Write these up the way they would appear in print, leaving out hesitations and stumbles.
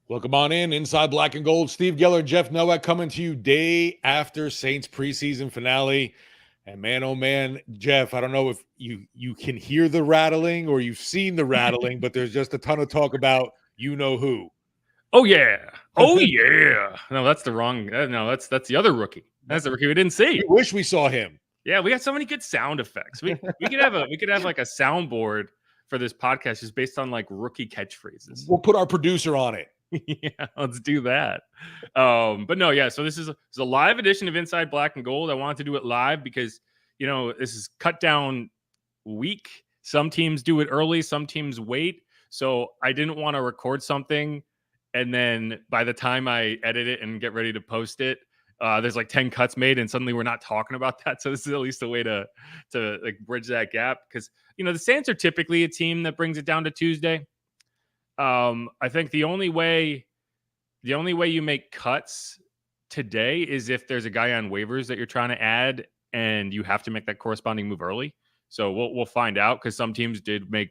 Welcome on in, Inside Black and Gold. Steve Geller, Jeff Nowak coming to you day after Saints preseason finale. And man, oh man, Jeff, I don't know if you can hear the rattling or you've seen the rattling, but there's just a ton of talk about you-know-who. Oh, yeah. Oh, yeah. No, that's the wrong. No, that's the other rookie. That's the rookie we didn't see. We wish we saw him. Yeah, we got so many good sound effects. We could have like a soundboard for this podcast just based on like rookie catchphrases. We'll put our producer on it. Yeah, let's do that. But no, yeah. So this is a live edition of Inside Black and Gold. I wanted to do it live because this is cut down week. Some teams do it early, some teams wait. So I didn't want to record something and then by the time I edit it and get ready to post it, there's like 10 cuts made and suddenly we're not talking about that. So this is at least a way to like bridge that gap because the Saints are typically a team that brings it down to Tuesday. I think the only way you make cuts today is if there's a guy on waivers that you're trying to add and you have to make that corresponding move early. So we'll find out because some teams did make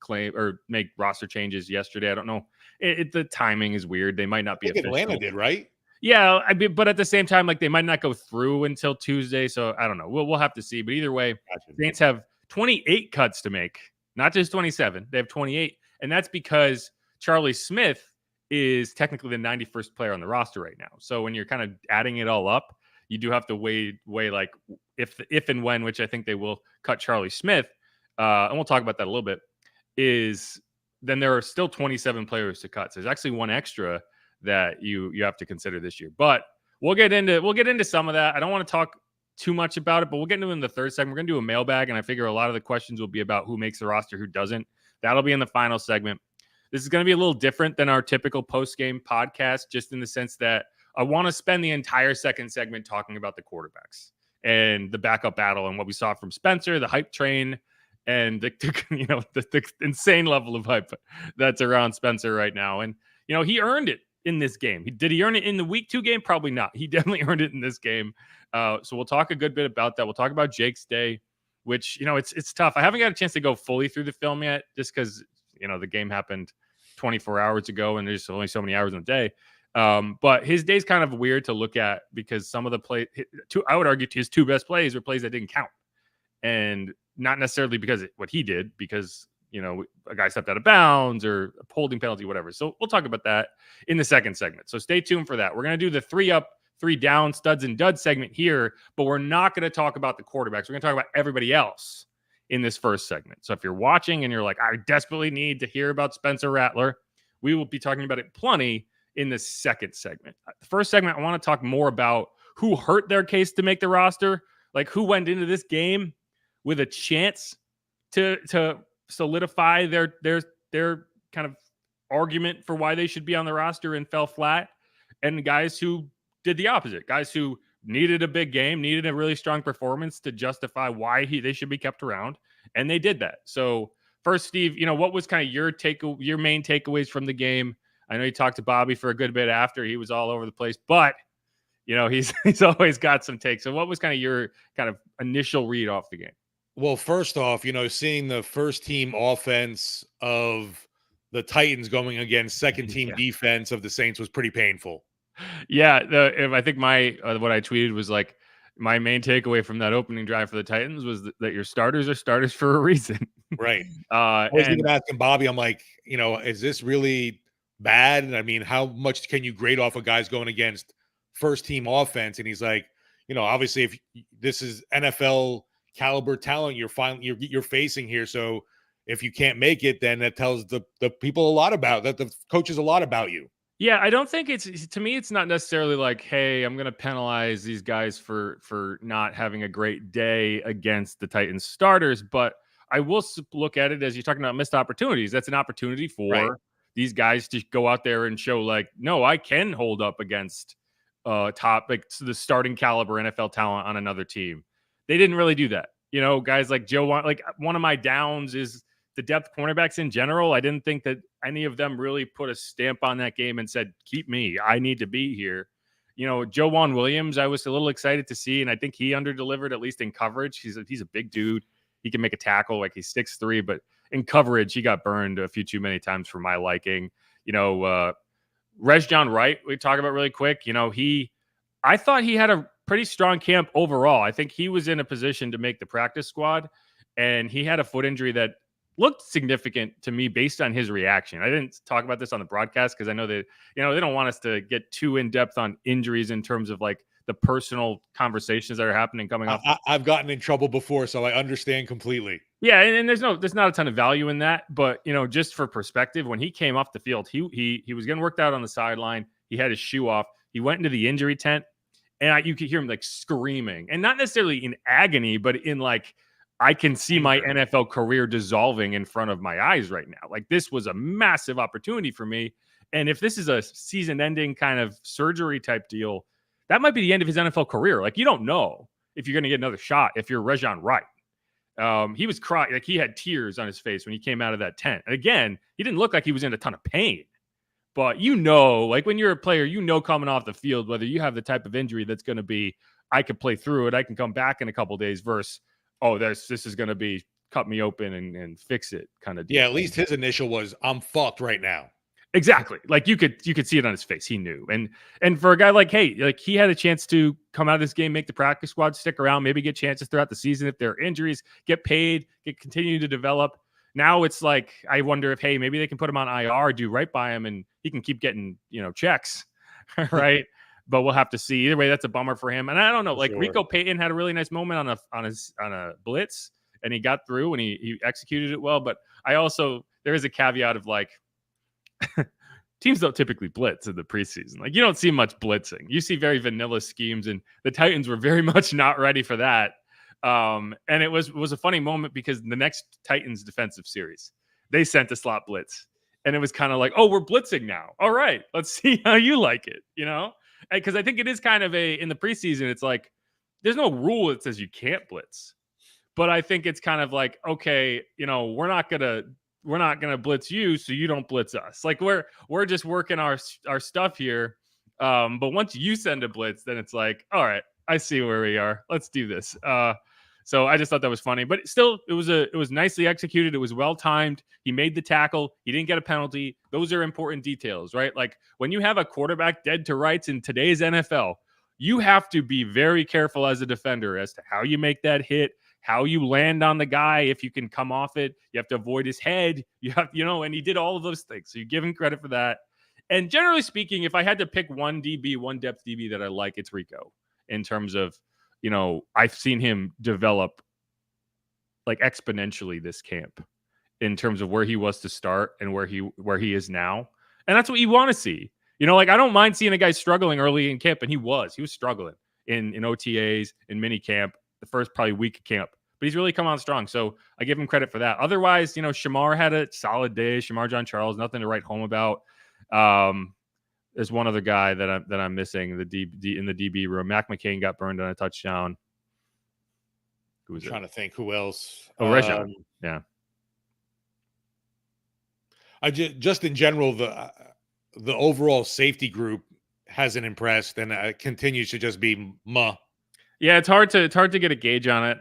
claim or make roster changes yesterday. I don't know. The timing is weird. They might not be. I think Atlanta did, right? Yeah, but at the same time, like they might not go through until Tuesday. So I don't know. We'll have to see. But either way, Saints have 28 cuts to make, not just 27. They have 28, and that's because Charlie Smith is technically the 91st player on the roster right now. So when you're kind of adding it all up, you do have to weigh like if and when, which I think they will cut Charlie Smith, and we'll talk about that a little bit. Then there are still 27 players to cut. So there's actually one extra that you have to consider this year. But we'll get into some of that. I don't want to talk too much about it, but we'll get into it in the third segment. We're going to do a mailbag, and I figure a lot of the questions will be about who makes the roster, who doesn't. That'll be in the final segment. This is going to be a little different than our typical post-game podcast, just in the sense that I want to spend the entire second segment talking about the quarterbacks and the backup battle and what we saw from Spencer, the hype train, and the insane level of hype that's around Spencer right now. And, he earned it in this game. Did he earn it in the week 2 game? Probably not. He definitely earned it in this game. So we'll talk a good bit about that. We'll talk about Jake's day, which, it's tough. I haven't got a chance to go fully through the film yet, just because, the game happened 24 hours ago and there's only so many hours in a day. But his day's kind of weird to look at because some of the I would argue his 2 best plays were plays that didn't count. And not necessarily because what he did, because, a guy stepped out of bounds or a holding penalty, whatever. So we'll talk about that in the second segment. So stay tuned for that. We're going to do the 3 up, 3 down studs and duds segment here, but we're not going to talk about the quarterbacks. We're going to talk about everybody else in this first segment. So if you're watching and you're like, I desperately need to hear about Spencer Rattler, we will be talking about it plenty in the second segment. The first segment, I want to talk more about who hurt their case to make the roster, like who went into this game with a chance to solidify their kind of argument for why they should be on the roster and fell flat, and guys who did the opposite, guys who needed a big game, needed a really strong performance to justify why they should be kept around, and they did that. So first, Steve, what was kind of your main takeaways from the game? I know you talked to Bobby for a good bit after. He was all over the place, but he's always got some takes. So what was kind of your kind of initial read off the game? Well, first off, seeing the first team offense of the Titans going against second team defense of the Saints was pretty painful. Yeah, I think what I tweeted was like, my main takeaway from that opening drive for the Titans was that your starters are starters for a reason. Right. I was even asking Bobby, I'm like, is this really bad? And I mean, how much can you grade off of guys going against first team offense? And he's like, obviously if this is NFL caliber talent you're facing here, so if you can't make it, then that tells the people a lot about that, the coaches a lot about you. Yeah, I don't think to me it's not necessarily like, hey, I'm going to penalize these guys for not having a great day against the Titans starters, but I will look at it as you're talking about missed opportunities. That's an opportunity for these guys to go out there and show like, no, I can hold up against the starting caliber NFL talent on another team. They didn't really do that. Guys like Joe, like one of my downs is the depth cornerbacks in general. I didn't think that any of them really put a stamp on that game and said, keep me, I need to be here. Joejuan Williams, I was a little excited to see, and I think he underdelivered, at least in coverage. He's a big dude. He can make a tackle, like he's 6'3", but in coverage, he got burned a few too many times for my liking. Rejjon Wright, we talk about really quick. I thought he had a pretty strong camp overall. I think he was in a position to make the practice squad, and he had a foot injury that looked significant to me based on his reaction. I didn't talk about this on the broadcast because I know that, they don't want us to get too in depth on injuries in terms of like the personal conversations that are happening coming off. I've gotten in trouble before, so I understand completely. Yeah, and there's not a ton of value in that, but just for perspective, when he came off the field, he was getting worked out on the sideline. He had his shoe off. He went into the injury tent, and you could hear him like screaming, and not necessarily in agony, but in like, I can see my NFL career dissolving in front of my eyes right now. Like, this was a massive opportunity for me, and if this is a season-ending kind of surgery type deal, that might be the end of his NFL career. Like, you don't know if you're going to get another shot if you're Rejjon Wright. He was crying, like he had tears on his face when he came out of that tent. And again, he didn't look like he was in a ton of pain. But like when you're a player, coming off the field, whether you have the type of injury that's going to be, I could play through it, I can come back in a couple of days, versus, this is going to be cut me open and fix it kind of deal. Yeah, at least his initial was, I'm fucked right now. Exactly. Like you could see it on his face. He knew. And for a guy like, hey, like he had a chance to come out of this game, make the practice squad, stick around, maybe get chances throughout the season if there are injuries, get paid, continue to develop. Now it's like, I wonder if, hey, maybe they can put him on IR, do right by him, and he can keep getting, checks, right? But we'll have to see. Either way, that's a bummer for him. And I don't know, like Rico Payton had a really nice moment on a blitz, and he got through and he executed it well. But there is a caveat of like, teams don't typically blitz in the preseason. Like, you don't see much blitzing. You see very vanilla schemes, and the Titans were very much not ready for that. And it was a funny moment because the next Titans defensive series, they sent a slot blitz, and it was kind of like, oh, we're blitzing now. All right, let's see how you like it, because I think it is kind of in the preseason, it's like, there's no rule that says you can't blitz, but I think it's kind of like, okay, we're not gonna blitz you, so you don't blitz us. Like we're just working our stuff here. But once you send a blitz, then it's like, all right, I see where we are. Let's do this. So I just thought that was funny, but still, it was nicely executed. It was well timed. He made the tackle. He didn't get a penalty. Those are important details, right? Like when you have a quarterback dead to rights in today's NFL, you have to be very careful as a defender as to how you make that hit, how you land on the guy. If you can come off it, you have to avoid his head. You have, and he did all of those things. So you give him credit for that. And generally speaking, if I had to pick one depth DB that I like, it's Rico, in terms of, I've seen him develop like exponentially this camp in terms of where he was to start and where he is now. And that's what you want to see. Like I don't mind seeing a guy struggling early in camp, and he was struggling in OTAs, in mini camp, the first probably week of camp, but he's really come on strong. So I give him credit for that. Otherwise, Shamar had a solid day. Shamar John Charles, nothing to write home about. There's one other guy that I'm missing in the DB room. Mac McCain got burned on a touchdown. Who was trying to think who else? Oh, Rejjon. Yeah. I just in general, the overall safety group hasn't impressed, and continues to just be muh. Yeah, it's hard to get a gauge on it.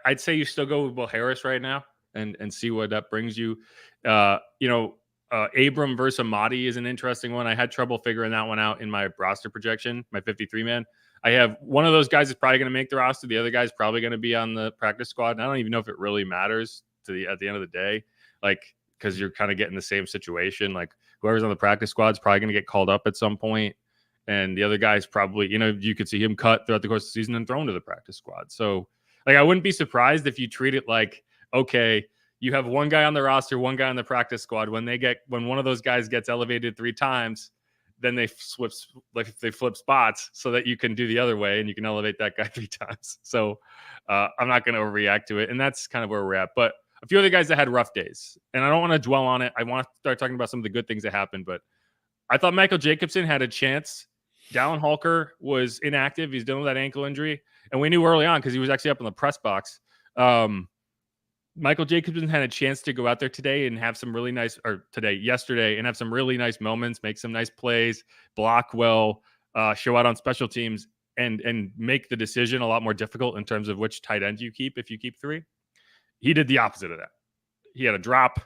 I'd say you still go with Will Harris right now and see what that brings you. Abram versus Amadi is an interesting one. I had trouble figuring that one out in my roster projection, my 53-man. I have one of those guys is probably going to make the roster. The other guy's probably going to be on the practice squad. And I don't even know if it really matters at the end of the day, like, because you're kind of getting the same situation. Like whoever's on the practice squad is probably going to get called up at some point. And the other guy's probably, you could see him cut throughout the course of the season and thrown to the practice squad. So like, I wouldn't be surprised if you treat it like, okay, you have one guy on the roster, one guy on the practice squad. When one of those guys gets elevated 3 times, then they flip spots so that you can do the other way and you can elevate that guy 3 times. So I'm not going to overreact to it. And that's kind of where we're at. But a few other guys that had rough days, and I don't want to dwell on it. I want to start talking about some of the good things that happened, but I thought Michael Jacobson had a chance. Dallin Holker was inactive. He's dealing with that ankle injury. And we knew early on because he was actually up in the press box. Michael Jacobson had a chance to go out there yesterday, and have some really nice moments, make some nice plays, block well, show out on special teams, and make the decision a lot more difficult in terms of which tight end you keep if you keep 3. He did the opposite of that. He had a drop.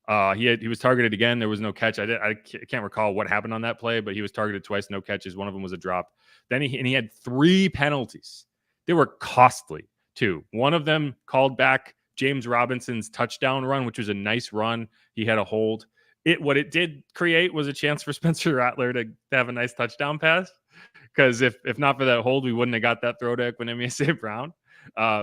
He was targeted again. There was no catch. I can't recall what happened on that play, but he was targeted twice, no catches. One of them was a drop. Then he had 3 penalties. They were costly too. One of them called back James Robinson's touchdown run, which was a nice run. He had a hold. What it did create was a chance for Spencer Rattler to have a nice touchdown pass. Because if not for that hold, we wouldn't have got that throw to Equanimeous St. Brown.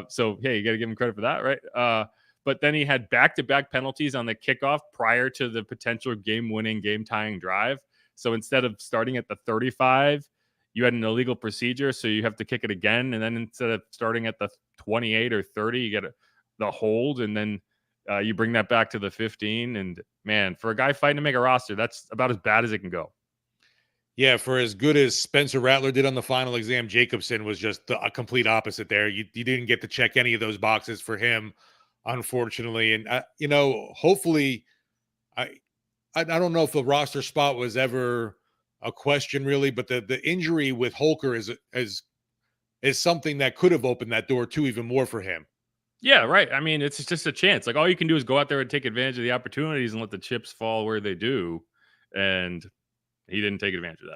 So, hey, you got to give him credit for that, right? But then he had back-to-back penalties on the kickoff prior to the potential game-winning, game-tying drive. So instead of starting at the 35, you had an illegal procedure, so you have to kick it again. And then instead of starting at the 28 or 30, you get the hold, and then you bring that back to the 15. And, man, for a guy fighting to make a roster, that's about as bad as it can go. Yeah, for as good as Spencer Rattler did on the final exam, Jacobson was just a complete opposite there. You didn't get to check any of those boxes for him, unfortunately. And, hopefully, I don't know if the roster spot was ever a question really, but the injury with Holker is something that could have opened that door too even more for him. Yeah, right. I mean, it's just a chance. Like all you can do is go out there and take advantage of the opportunities and let the chips fall where they do. And he didn't take advantage of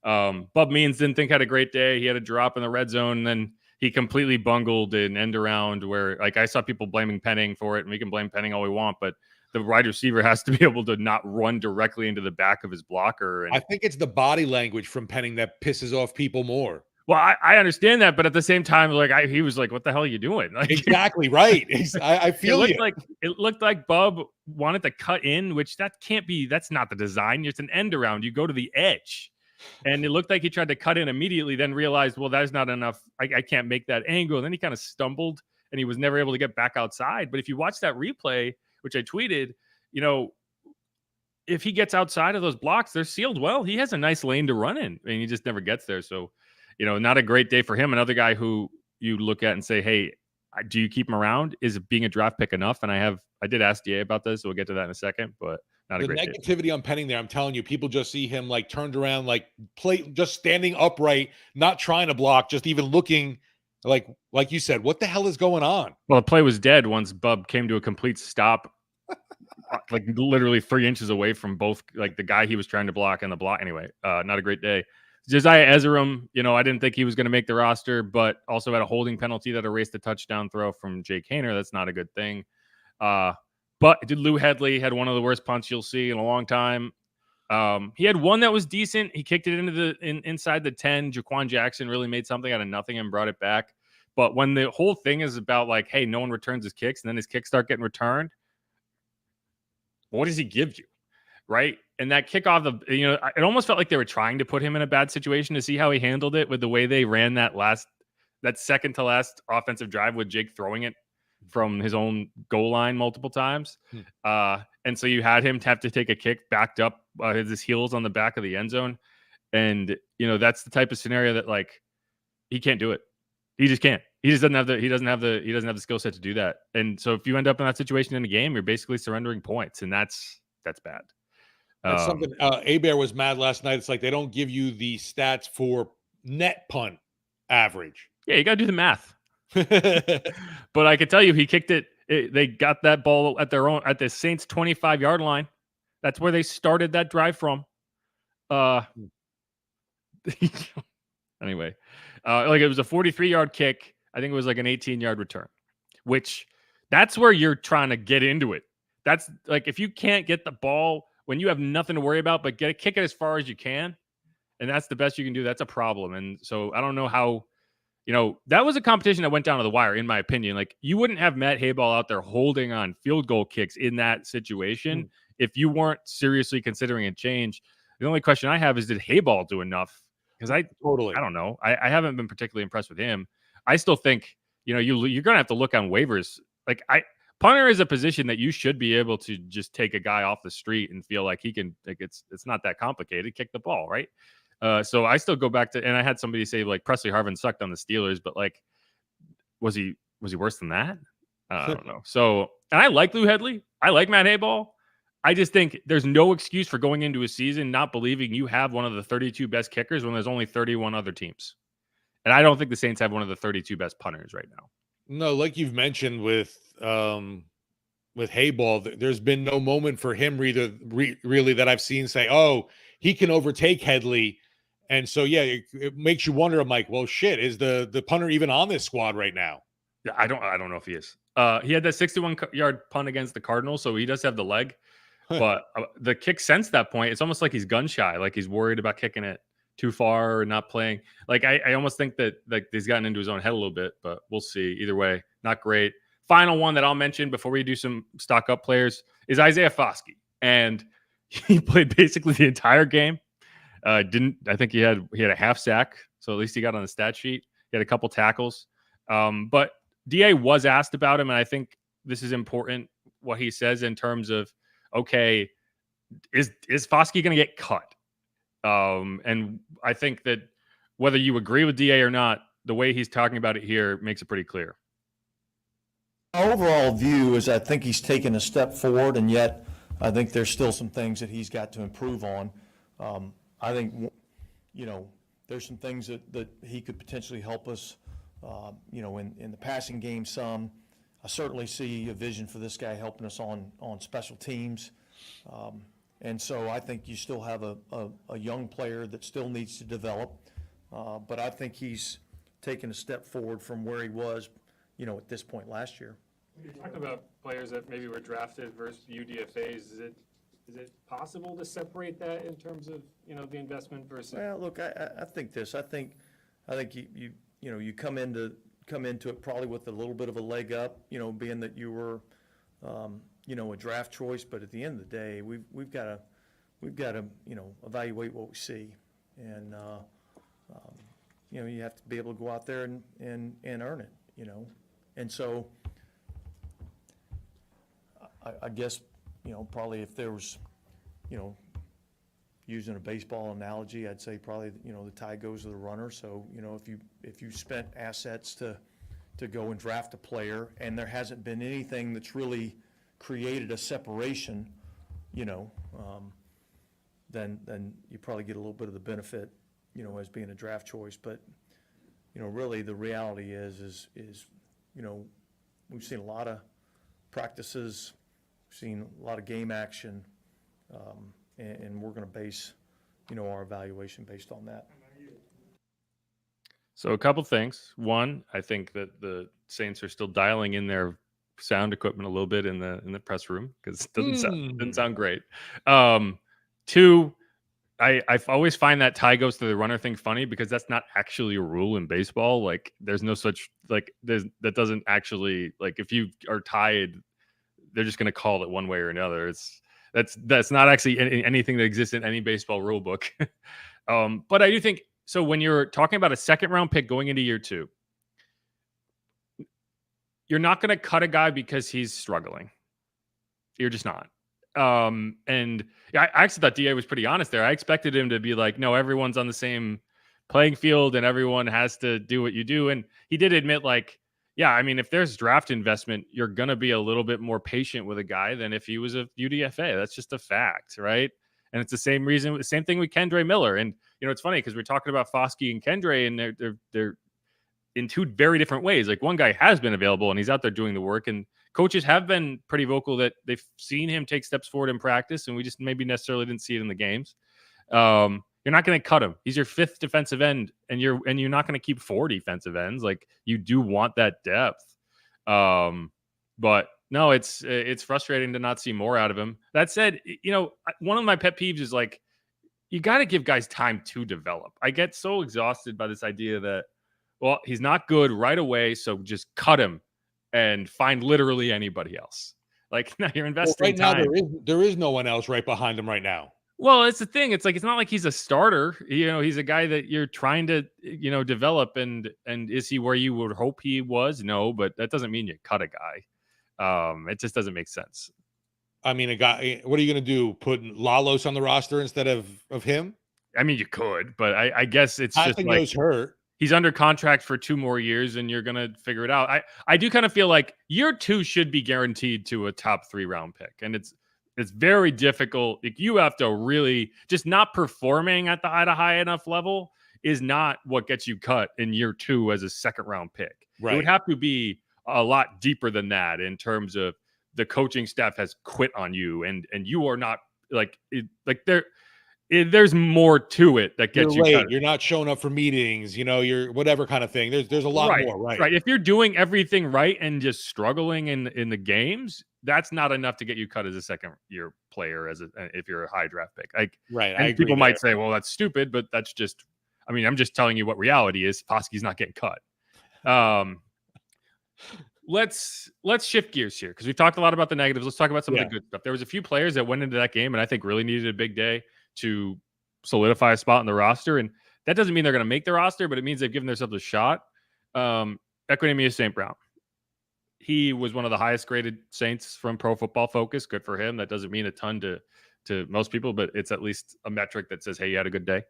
that. Bub Means didn't think had a great day. He had a drop in the red zone, and then he completely bungled an end around where, like, I saw people blaming Penning for it, and we can blame Penning all we want, but the wide receiver has to be able to not run directly into the back of his blocker. And I think it's the body language from Penning that pisses off people more. Well, I understand that, but at the same time, like he was like, "What the hell are you doing?" Like, exactly right. I feel it looked like Bub wanted to cut in, which that can't be. That's not the design. It's an end around. You go to the edge, and it looked like he tried to cut in immediately. Then realized, well, that's not enough. I can't make that angle. And then he kind of stumbled, and he was never able to get back outside. But if you watch that replay, which I tweeted, if he gets outside of those blocks, they're sealed well. He has a nice lane to run in, and he just never gets there. So. Not a great day for him. Another guy who you look at and say, hey, do you keep him around? Is being a draft pick enough? And I did ask DA about this, so we'll get to that in a second, but not a great day. The negativity on Penning there, I'm telling you, people just see him like turned around, like just standing upright, not trying to block, just even looking like you said, what the hell is going on? Well, the play was dead once Bub came to a complete stop, like literally 3 inches away from both, like the guy he was trying to block and the block. Anyway, not a great day. Josiah Ezerim, I didn't think he was going to make the roster, but also had a holding penalty that erased a touchdown throw from Jake Haener. That's not a good thing. But Lou Hedley had one of the worst punts you'll see in a long time. He had one that was decent. He kicked it into inside the 10. Jaquan Jackson really made something out of nothing and brought it back. But when the whole thing is about like, hey, no one returns his kicks, and then his kicks start getting returned, what does he give you? Right. And that kickoff, it almost felt like they were trying to put him in a bad situation to see how he handled it with the way they ran that second to last offensive drive with Jake throwing it from his own goal line multiple times. And so you had him have to take a kick backed up, his heels on the back of the end zone. And, that's the type of scenario that like, he can't do it. He just can't. He just doesn't have the skill set to do that. And so if you end up in that situation in a game, you're basically surrendering points, and that's bad. That's something Abear was mad last night. It's like they don't give you the stats for net punt average. Yeah, you got to do the math. But I could tell you, he kicked it. They got that ball at the Saints 25-yard line. That's where they started that drive from. Anyway, like it was a 43-yard kick. I think it was like an 18-yard return, which that's where you're trying to get into it. That's like if you can't get the ball when you have nothing to worry about, but kick it as far as you can, and that's the best you can do. That's a problem. And so I don't know how, that was a competition that went down to the wire, in my opinion. Like you wouldn't have Matt Hayball out there holding on field goal kicks in that situation if you weren't seriously considering a change. The only question I have is, did Hayball do enough? Because I don't know. I haven't been particularly impressed with him. I still think, you're going to have to look on waivers. Like punter is a position that you should be able to just take a guy off the street and feel like he can, like it's not that complicated. Kick the ball, right? So I still go back to, and I had somebody say like Presley Harvin sucked on the Steelers, but like, was he worse than that? I don't know. So, and I like Lou Hedley. I like Matt Hayball. I just think there's no excuse for going into a season not believing you have one of the 32 best kickers when there's only 31 other teams. And I don't think the Saints have one of the 32 best punters right now. No, like you've mentioned with with Hayball, there's been no moment for him really that I've seen say, oh, he can overtake Headley. And so, yeah, it makes you wonder. I'm like, well, shit, is the punter even on this squad right now? Yeah, I don't know if he is. He had that 61-yard punt against the Cardinals, so he does have the leg. But the kick since that point, it's almost like he's gun shy, like he's worried about kicking it too far or not playing. Like I almost think that like he's gotten into his own head a little bit, but we'll see. Either way, not great. Final one that I'll mention before we do some stock up players is Isaiah Foskey, and he played basically the entire game. I think he had a half sack, so at least he got on the stat sheet. He had a couple tackles, but DA was asked about him, and I think this is important what he says in terms of, okay, is Foskey going to get cut? And I think that whether you agree with DA or not, the way he's talking about it here makes it pretty clear. My overall view is I think he's taken a step forward, and yet I think there's still some things that he's got to improve on. I think, there's some things that he could potentially help us, in the passing game some. I certainly see a vision for this guy helping us on special teams. And so I think you still have a young player that still needs to develop. But I think he's taken a step forward from where he was, at this point last year. You're talking about players that maybe were drafted versus UDFAs. Is it possible to separate that in terms of, the investment versus? Well, look, I think this. I think you come into it probably with a little bit of a leg up, being that you were, a draft choice. But at the end of the day, we've got to evaluate what we see, and you have to be able to go out there and earn it, and so I guess probably if there was, using a baseball analogy, I'd say probably the tie goes to the runner. So if you spent assets to go and draft a player, and there hasn't been anything that's really created a separation, then you probably get a little bit of the benefit, as being a draft choice. But really the reality is we've seen a lot of practices, we've seen a lot of game action, and we're going to base our evaluation based on that. So a couple things. One, I think that the Saints are still dialing in their sound equipment a little bit in the press room because it doesn't sound great. Two, I always find that tie goes to the runner thing funny because that's not actually a rule in baseball. Like there's no such that doesn't actually, like, if you are tied, they're just going to call it one way or another. That's not actually anything that exists in any baseball rule book. But I do think so. When you're talking about a second round pick going into year 2, you're not going to cut a guy because he's struggling. You're just not. And I actually thought DA was pretty honest there. I expected him to be like, no, everyone's on the same playing field and everyone has to do what you do. And he did admit, like, yeah, I mean, if there's draft investment, you're going to be a little bit more patient with a guy than if he was a UDFA. That's just a fact, right? And it's the same thing with Kendre Miller. And, it's funny because we're talking about Foskey and Kendre, and they're in two very different ways. Like, one guy has been available and he's out there doing the work, and coaches have been pretty vocal that they've seen him take steps forward in practice, and we just maybe necessarily didn't see it in the games. You're not going to cut him. He's your 5th defensive end, and you're not going to keep 4 defensive ends. Like, you do want that depth. But no, it's frustrating to not see more out of him. That said, one of my pet peeves is, like, you got to give guys time to develop. I get so exhausted by this idea that, well, he's not good right away, so just cut him and find literally anybody else. Like, now you're investing time. Now there is no one else right behind him right now. Well, it's the thing. It's like, it's not like he's a starter. He's a guy that you're trying to, develop. And is he where you would hope he was? No, but that doesn't mean you cut a guy. It just doesn't make sense. I mean, a guy, what are you going to do? Put Lalos on the roster instead of him? I mean, you could, but I guess it's just like hurt. He's under contract for 2 more years, and you're going to figure it out. I do kind of feel like year 2 should be guaranteed to a top 3 round pick. And it's very difficult. Like, you have to really just not performing at the high enough level is not what gets you cut in year 2 as a second round pick. Right. It would have to be a lot deeper than that in terms of the coaching staff has quit on you and you are not there's more to it that gets you're late. Cut. You're not showing up for meetings, you're whatever kind of thing. There's a lot more, right? Right. If you're doing everything right and just struggling in the games, that's not enough to get you cut as a second year player if you're a high draft pick. Right. And people might say, well, that's stupid, but that's just, I'm just telling you what reality is. Foskey's not getting cut. Let's shift gears here because we've talked a lot about the negatives. Let's talk about some of the good stuff. There was a few players that went into that game and I think really needed a big day to solidify a spot in the roster. And that doesn't mean they're going to make the roster, but it means they've given themselves a shot. Equanimeous St. Brown. He was one of the highest graded Saints from Pro Football Focus. Good for him. That doesn't mean a ton to most people, but it's at least a metric that says, hey, you had a good day.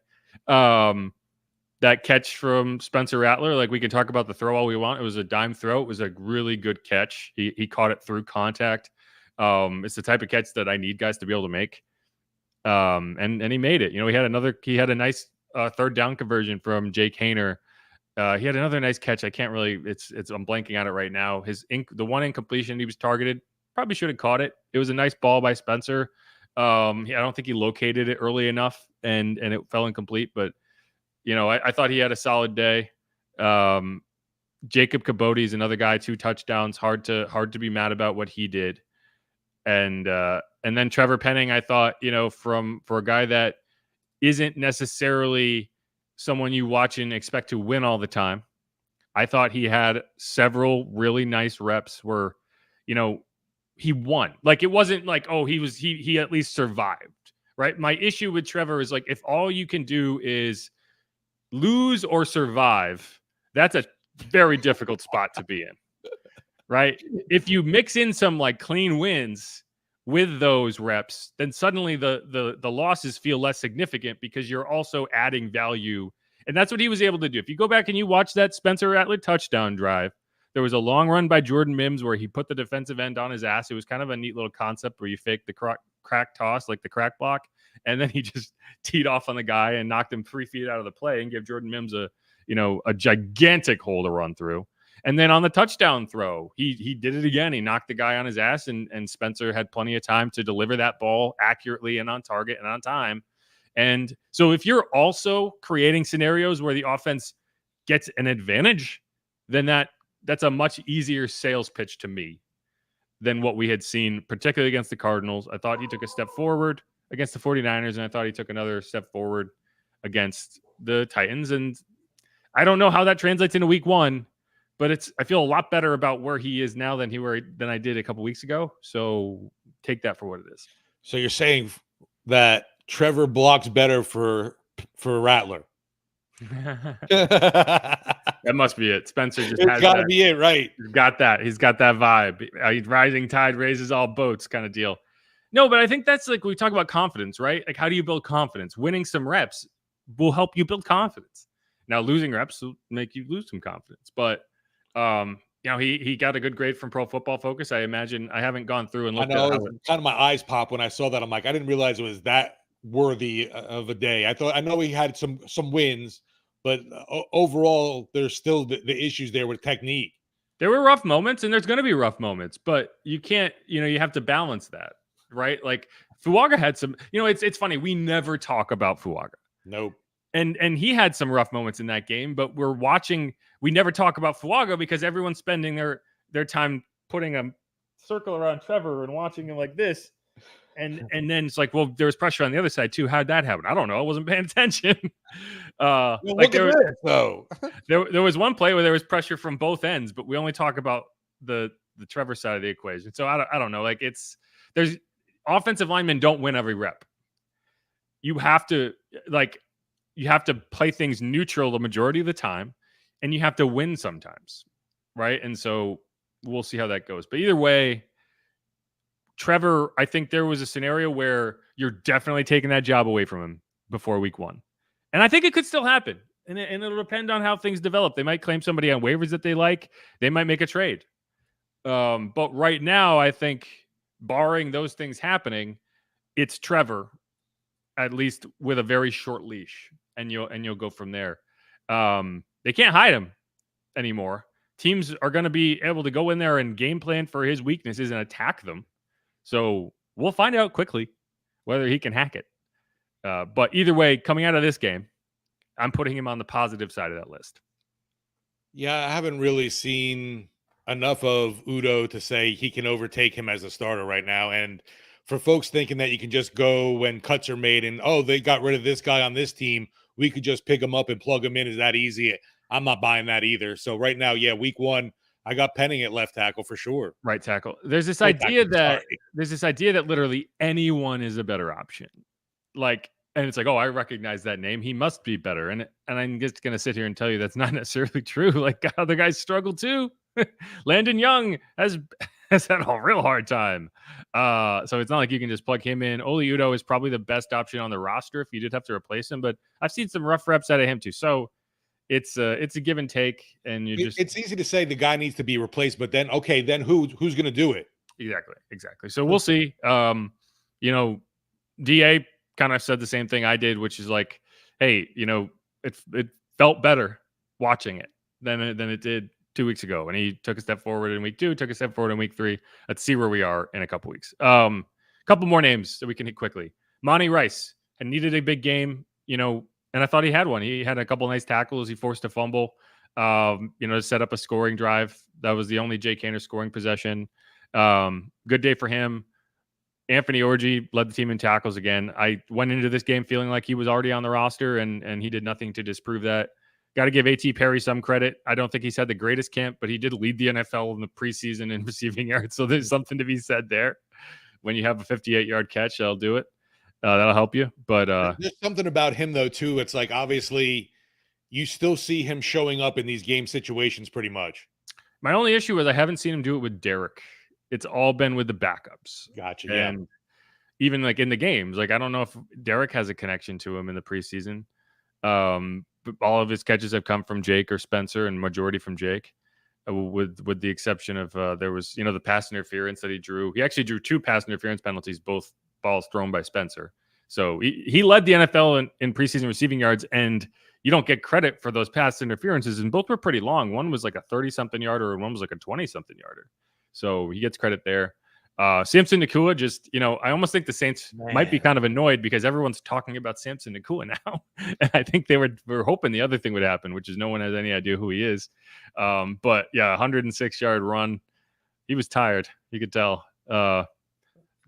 That catch from Spencer Rattler, like we can talk about the throw all we want. It was a dime throw. It was a really good catch. He caught it through contact. It's the type of catch that I need guys to be able to make. And he made it. He had a nice third down conversion from Jake Haener. He had another nice catch. I can't really, I'm blanking on it right now. The one incompletion he was targeted, probably should have caught it. It was a nice ball by Spencer. I don't think he located it early enough and it fell incomplete, but I thought he had a solid day. Jacob Cabote is another guy, 2 touchdowns. Hard to be mad about what he did. And then Trevor Penning, I thought, for a guy that isn't necessarily someone you watch and expect to win all the time, I thought he had several really nice reps where, he won. Like, it wasn't like, oh, he at least survived, right? My issue with Trevor is like, if all you can do is lose or survive, that's a very difficult spot to be in, right? If you mix in some like clean wins with those reps, then suddenly the losses feel less significant because you're also adding value. And that's what he was able to do. If you go back and you watch that Spencer Rattler touchdown drive, there was a long run by Jordan Mims where he put the defensive end on his ass. It was kind of a neat little concept where you fake the crack toss, like the crack block, and then he just teed off on the guy and knocked him 3 feet out of the play and gave Jordan Mims a gigantic hole to run through. And then on the touchdown throw, he did it again. He knocked the guy on his ass, and Spencer had plenty of time to deliver that ball accurately and on target and on time. And so if you're also creating scenarios where the offense gets an advantage, then that's a much easier sales pitch to me than what we had seen, particularly against the Cardinals. I thought he took a step forward against the 49ers, and I thought he took another step forward against the Titans. And I don't know how that translates into week 1, but I feel a lot better about where he is now than I did a couple weeks ago. So take that for what it is. So you're saying that Trevor blocks better for Rattler. That must be it. Spencer just has got to be it, right? He's got that. He's got that vibe. Rising tide raises all boats kind of deal. No, but I think that's like we talk about confidence, right? Like, how do you build confidence? Winning some reps will help you build confidence. Now, losing reps will make you lose some confidence. But he got a good grade from Pro Football Focus. I imagine I haven't gone through and looked at it. Kind of my eyes pop when I saw that. I'm like, I didn't realize it was that worthy of a day. I know he had some wins, but overall, there's still the issues there with technique. There were rough moments, and there's going to be rough moments, but you can't, you have to balance that, right? Like Fuaga had some, it's funny. We never talk about Fuaga. Nope. And he had some rough moments in that game, but we never talk about Fuaga because everyone's spending their time putting a circle around Trevor and watching him like this. And then it's like, well, there was pressure on the other side too. How'd that happen? I don't know. I wasn't paying attention. There was one play where there was pressure from both ends, but we only talk about the Trevor side of the equation. So I don't know. Like there's offensive linemen don't win every rep. You have to play things neutral the majority of the time, and you have to win sometimes, right? And so we'll see how that goes. But either way, Trevor, I think there was a scenario where you're definitely taking that job away from him before week 1. And I think it could still happen. And it'll depend on how things develop. They might claim somebody on waivers that they like. They might make a trade. But right now, I think barring those things happening, it's Trevor, at least with a very short leash. And you'll go from there. They can't hide him anymore teams are going to be able to go in there and game plan for his weaknesses and attack them. So we'll find out quickly whether he can hack it. But either way, coming out of this game, I'm putting him on the positive side of that list. Yeah, I haven't really seen enough of Udo to say he can overtake him as a starter right now. And for folks thinking that you can just go when cuts are made and, oh, they got rid of this guy on this team, we could just pick him up and plug him in. Is that easy? I'm not buying that either. So right now, yeah, week 1, I got Penning at left tackle for sure. Right tackle. There's this idea that literally anyone is a better option. Like, and it's like, oh, I recognize that name. He must be better. And I'm just going to sit here and tell you that's not necessarily true. Like, other guys struggle too. Landon Young has had a real hard time. So it's not like you can just plug him in. Oli Udo is probably the best option on the roster if you did have to replace him. But I've seen some rough reps out of him too. So it's a give and take. And it's easy to say the guy needs to be replaced. But then, okay, then who's going to do it? Exactly. So we'll see. DA kind of said the same thing I did, which is like, hey, it felt better watching it than it did 2 weeks ago. And he took a step forward in week 2, took a step forward in week 3. Let's see where we are in a couple weeks. Couple more names that we can hit quickly. Monty Rice had needed a big game, and I thought he had one. He had a couple nice tackles. He forced a fumble, to set up a scoring drive. That was the only Jake Haener scoring possession. Good day for him. Anthony Orji led the team in tackles again. I went into this game feeling like he was already on the roster, and he did nothing to disprove that. Got to give A.T. Perry some credit. I don't think he's had the greatest camp, but he did lead the NFL in the preseason in receiving yards. So there's something to be said there. When you have a 58-yard catch, that'll do it. That'll help you. But there's something about him, though, too. It's like, obviously, you still see him showing up in these game situations pretty much. My only issue is I haven't seen him do it with Derek. It's all been with the backups. Gotcha. And yeah. Even like in the games, like I don't know if Derek has a connection to him in the preseason. But all of his catches have come from Jake or Spencer, and majority from Jake, with the exception of there was the pass interference that he drew. He actually drew 2 pass interference penalties, both balls thrown by Spencer. So he led the NFL in preseason receiving yards, and you don't get credit for those pass interferences, and both were pretty long. One was like a 30-something yarder, and one was like a 20-something yarder. So he gets credit there. Samson Nacua, just, I almost think the Saints might be kind of annoyed because everyone's talking about Samson Nacua now. And I think they were hoping the other thing would happen, which is no one has any idea who he is. But yeah, 106-yard run. He was tired. You could tell.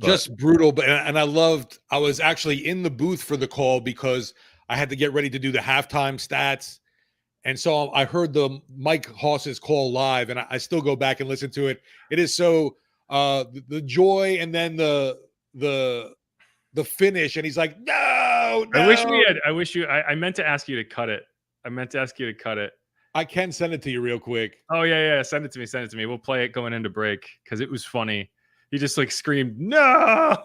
Just brutal. And I was actually in the booth for the call because I had to get ready to do the halftime stats. And so I heard the Mike Hoss's call live, and I still go back and listen to it. It is so the joy, and then the finish, and he's like, no. I meant to ask you to cut it. I can send it to you real quick. Oh yeah. Send it to me. We'll play it going into break because it was funny. He just like screamed, no.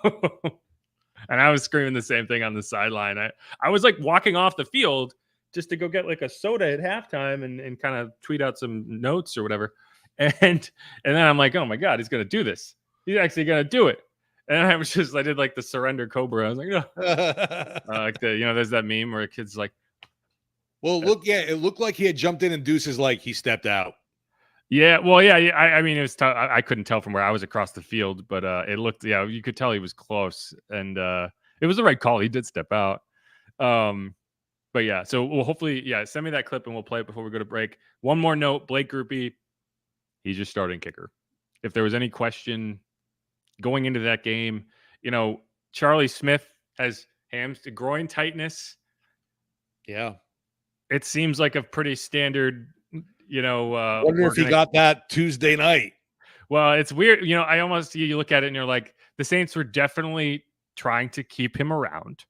And I was screaming the same thing on the sideline. I was like walking off the field just to go get like a soda at halftime and kind of tweet out some notes or whatever. And then I'm like, oh my God, he's going to do this. He's actually going to do it. And I did like the surrender Cobra. I was like, no. Like there's that meme where a kid's like, well, it looked like he had jumped in and Deuce is like, he stepped out. Yeah. Well, yeah. I mean, it was tough. I couldn't tell from where I was across the field, but it looked, you could tell he was close, and it was the right call. He did step out. But yeah, so we'll hopefully, send me that clip and we'll play it before we go to break. One more note, Blake Groupie, he's your starting kicker. If there was any question going into that game, Charlie Smith has groin tightness. Yeah. It seems like a pretty standard, wonder if he got that Tuesday night. Well, it's weird. You look at it and you're like, the Saints were definitely trying to keep him around.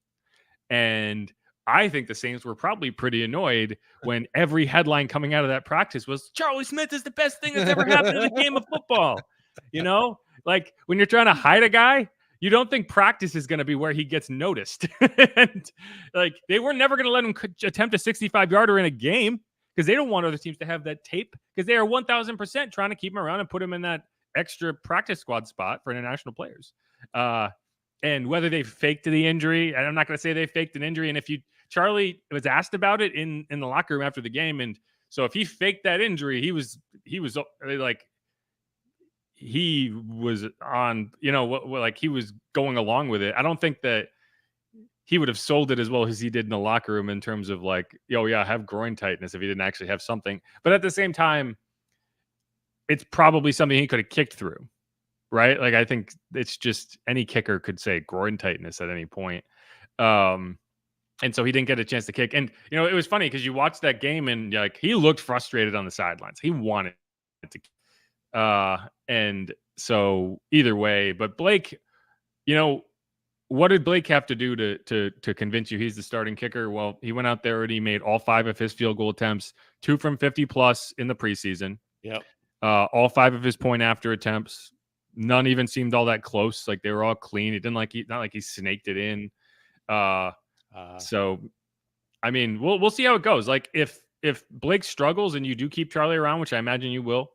And I think the Saints were probably pretty annoyed when every headline coming out of that practice was Charlie Smith is the best thing that's ever happened in the game of football. Like when you're trying to hide a guy, you don't think practice is going to be where he gets noticed. And like they were never going to let him attempt a 65-yarder in a game because they don't want other teams to have that tape because they are 1,000% trying to keep him around and put him in that extra practice squad spot for international players. And whether they faked the injury, and I'm not going to say they faked an injury. And if Charlie was asked about it in the locker room after the game, and So if he faked that injury, he was like, he was on, like he was going along with it. I don't think that he would have sold it as well as he did in the locker room in terms of like, oh yeah, I have groin tightness if he didn't actually have something. But at the same time, it's probably something he could have kicked through, right? Like, I think it's just any kicker could say groin tightness at any point. And so he didn't get a chance to kick. And, it was funny because you watched that game and like he looked frustrated on the sidelines. He wanted to. And so either way, but Blake, what did Blake have to do to convince you he's the starting kicker? Well, he went out there and he made all 5 of his field goal attempts, 2 from 50 plus in the preseason. Yep. All 5 of his point after attempts. None even seemed all that close. Like they were all clean. He didn't not like he snaked it in. So, I mean, we'll see how it goes. Like if Blake struggles and you do keep Charlie around, which I imagine you will,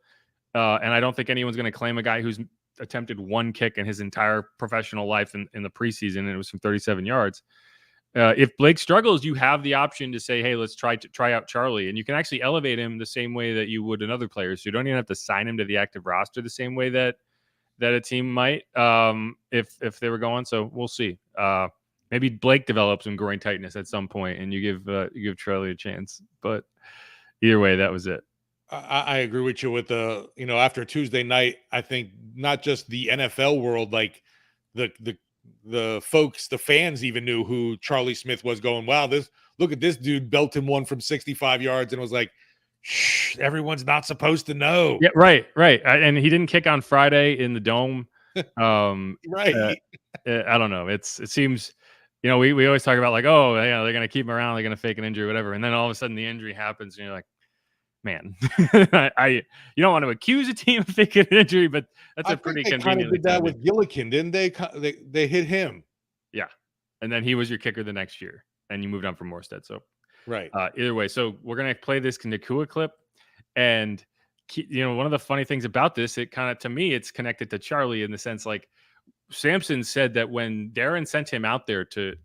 and I don't think anyone's going to claim a guy who's attempted 1 kick in his entire professional life in the preseason, and it was from 37 yards. If Blake struggles, you have the option to say, hey, let's try out Charlie. And you can actually elevate him the same way that you would in other players. So you don't even have to sign him to the active roster the same way that a team might if they were going. So we'll see. Maybe Blake develops some groin tightness at some point and you give Charlie a chance. But either way, that was it. I agree with you with after Tuesday night, I think not just the NFL world, like the folks, the fans even knew who Charlie Smith was, going, wow, look at this dude belting one from 65 yards, and was like, shh, everyone's not supposed to know. Yeah, right. And he didn't kick on Friday in the dome. Right. I don't know. It seems, we always talk about like, oh yeah, they're gonna keep him around, they're gonna fake an injury, whatever, and then all of a sudden the injury happens, and you're like, man, you don't want to accuse a team of faking an injury, but that's a pretty convenient. They did that with Gillikin, didn't they? They hit him. Yeah, and then he was your kicker the next year, and you moved on from Morstead. So, right. Either way, so we're gonna play this Nakua clip, and one of the funny things about this, it kind of, to me, it's connected to Charlie in the sense like Sampson said that when Darren sent him out there to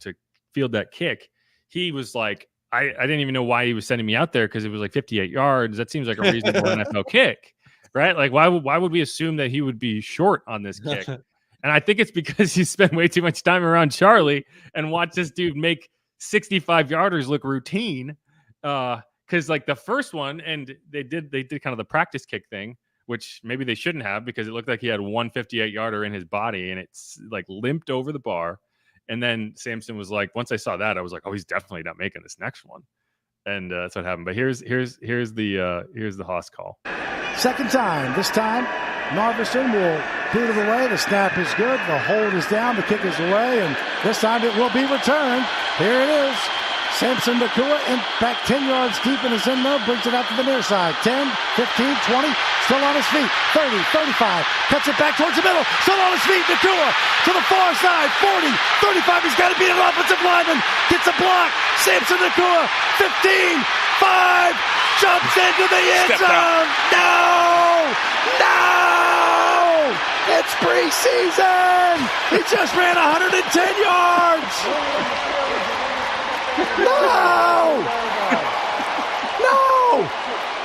field that kick, he was like, I didn't even know why he was sending me out there because it was like 58 yards. That seems like a reasonable NFL kick, right? Like why would we assume that he would be short on this kick? And I think it's because he spent way too much time around Charlie and watched this dude make 65-yarders look routine. Because like the first one, and they did kind of the practice kick thing, which maybe they shouldn't have because it looked like he had one 58-yarder in his body and it's like limped over the bar. And then Sampson was like, once I saw that, I was like, oh, he's definitely not making this next one. And that's what happened. But here's the Haas call. Second time. This time, Narveson will boot it away. The snap is good. The hold is down. The kick is away. And this time it will be returned. Here it is. Samson Nakua and back 10 yards deep in his end zone, brings it out to the near side. 10, 15, 20, still on his feet. 30, 35, cuts it back towards the middle, still on his feet. Nakua to the far side. 40, 35, he's got to beat an offensive lineman. Gets a block. Samson Nakua, 15, 5, jumps into the end zone. No! It's preseason. He just ran 110 yards. No!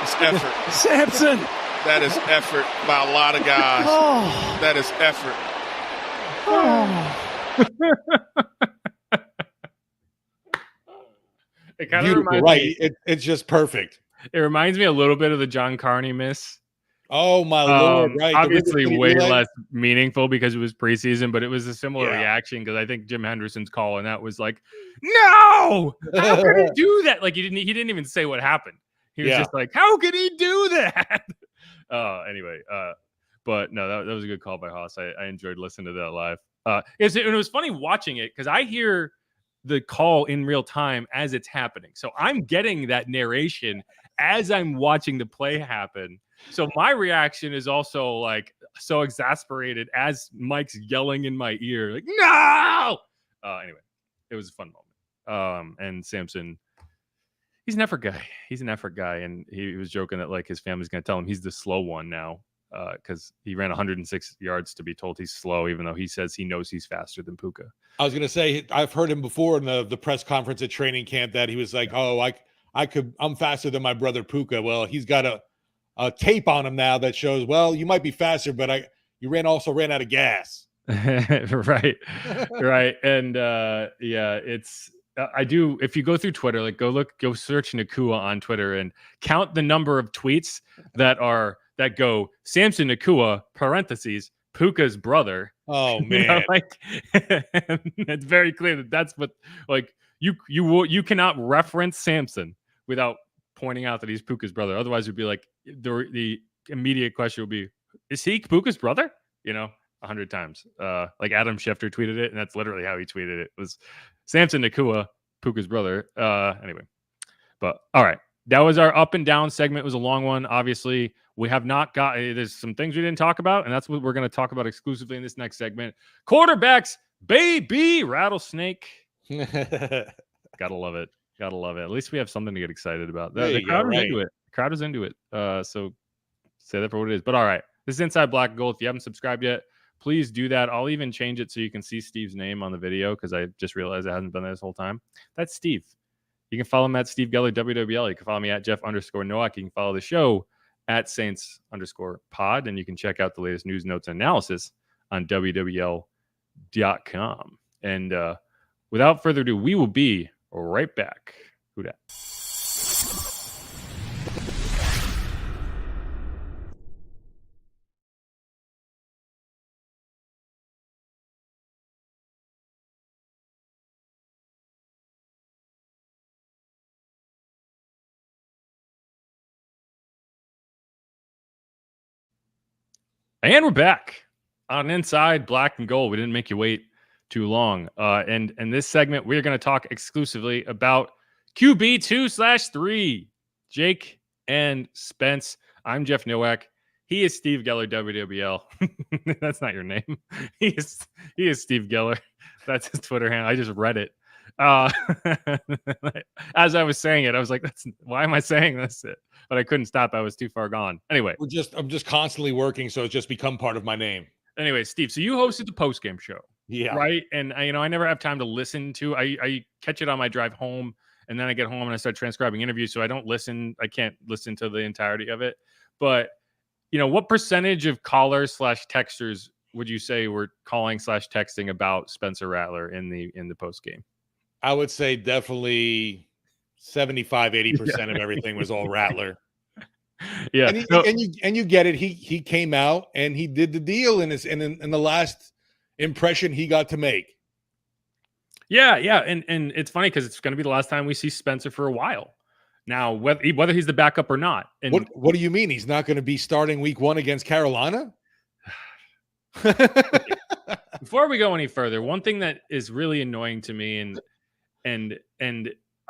It's effort. Sampson. That is effort by a lot of guys. Oh. That is effort. It kind of reminds me. It's just perfect. It reminds me a little bit of the John Carney miss. Oh my Lord! Right, obviously way less meaningful because it was preseason, but it was a similar reaction because I think Jim Henderson's call and that was like, "No, how could he do that?" Like he didn't even say what happened. He was just like, "How could he do that?" Anyway, but no, that was a good call by Haas. I enjoyed listening to that live. It was funny watching it because I hear the call in real time as it's happening, so I'm getting that narration as I'm watching the play happen. So my reaction is also like so exasperated as Mike's yelling in my ear, like, no! Anyway, it was a fun moment. And Sampson, he's an effort guy. He's an effort guy. And he was joking that like his family's going to tell him he's the slow one now because he ran 106 yards to be told he's slow, even though he says he knows he's faster than Puka. I was going to say, I've heard him before in the press conference at training camp that he was like, I'm faster than my brother Puka. Well, he's got a tape on him now that shows, well, you might be faster, but you also ran out of gas. Right. Right. And it's I do, if you go through Twitter, like go search Nakua on Twitter and count the number of tweets that go Samson Nakua parentheses Puka's brother. Oh man. It's very clear that's what, like, you cannot reference Samson without pointing out that he's Puka's brother. Otherwise it'd be like the immediate question would be, is he Puka's brother? 100 times. Like Adam Schefter tweeted it, and that's literally how he tweeted it. It was Samson Nakua, Puka's brother. Anyway, but all right. That was our up and down segment. It was a long one. Obviously, we have not got, there's some things we didn't talk about, and that's what we're going to talk about exclusively in this next segment. Quarterbacks, baby, rattlesnake. Gotta love it. Gotta love it. At least we have something to get excited about. The crowd was into it. The crowd was into it. So say that for what it is. But all right. This is Inside Black and Gold. If you haven't subscribed yet, please do that. I'll even change it so you can see Steve's name on the video because I just realized I hasn't been there this whole time. That's Steve. You can follow him at Steve Geller, WWL. You can follow me at Jeff_Nowak. You can follow the show at Saints_pod. And you can check out the latest news, notes, and analysis on WWL.com. And without further ado, we will be right back. Who dat? And we're back on Inside Black and Gold. We didn't make you wait too long. And in this segment, we're going to talk exclusively about QB 2/3, Jake and Spence. I'm Jeff Nowak. He is Steve Geller, WWL. That's not your name. He is Steve Geller. That's his Twitter handle. I just read it. As I was saying it, I was like, why am I saying this? But I couldn't stop. I was too far gone. Anyway, I'm just constantly working, so it's just become part of my name. Anyway, Steve, so you hosted the postgame show, yeah, right? And I never have time to listen to. I catch it on my drive home, and then I get home and I start transcribing interviews, so I don't listen. I can't listen to the entirety of it. But what percentage of callers / texters would you say were calling / texting about Spencer Rattler in the postgame? I would say definitely 75-80% of everything was all Rattler. Yeah, and you get it. He came out and he did the deal in the last impression he got to make. Yeah, and it's funny because it's going to be the last time we see Spencer for a while now, whether he's the backup or not. And what do you mean he's not going to be starting week 1 against Carolina? Before we go any further, one thing that is really annoying to me and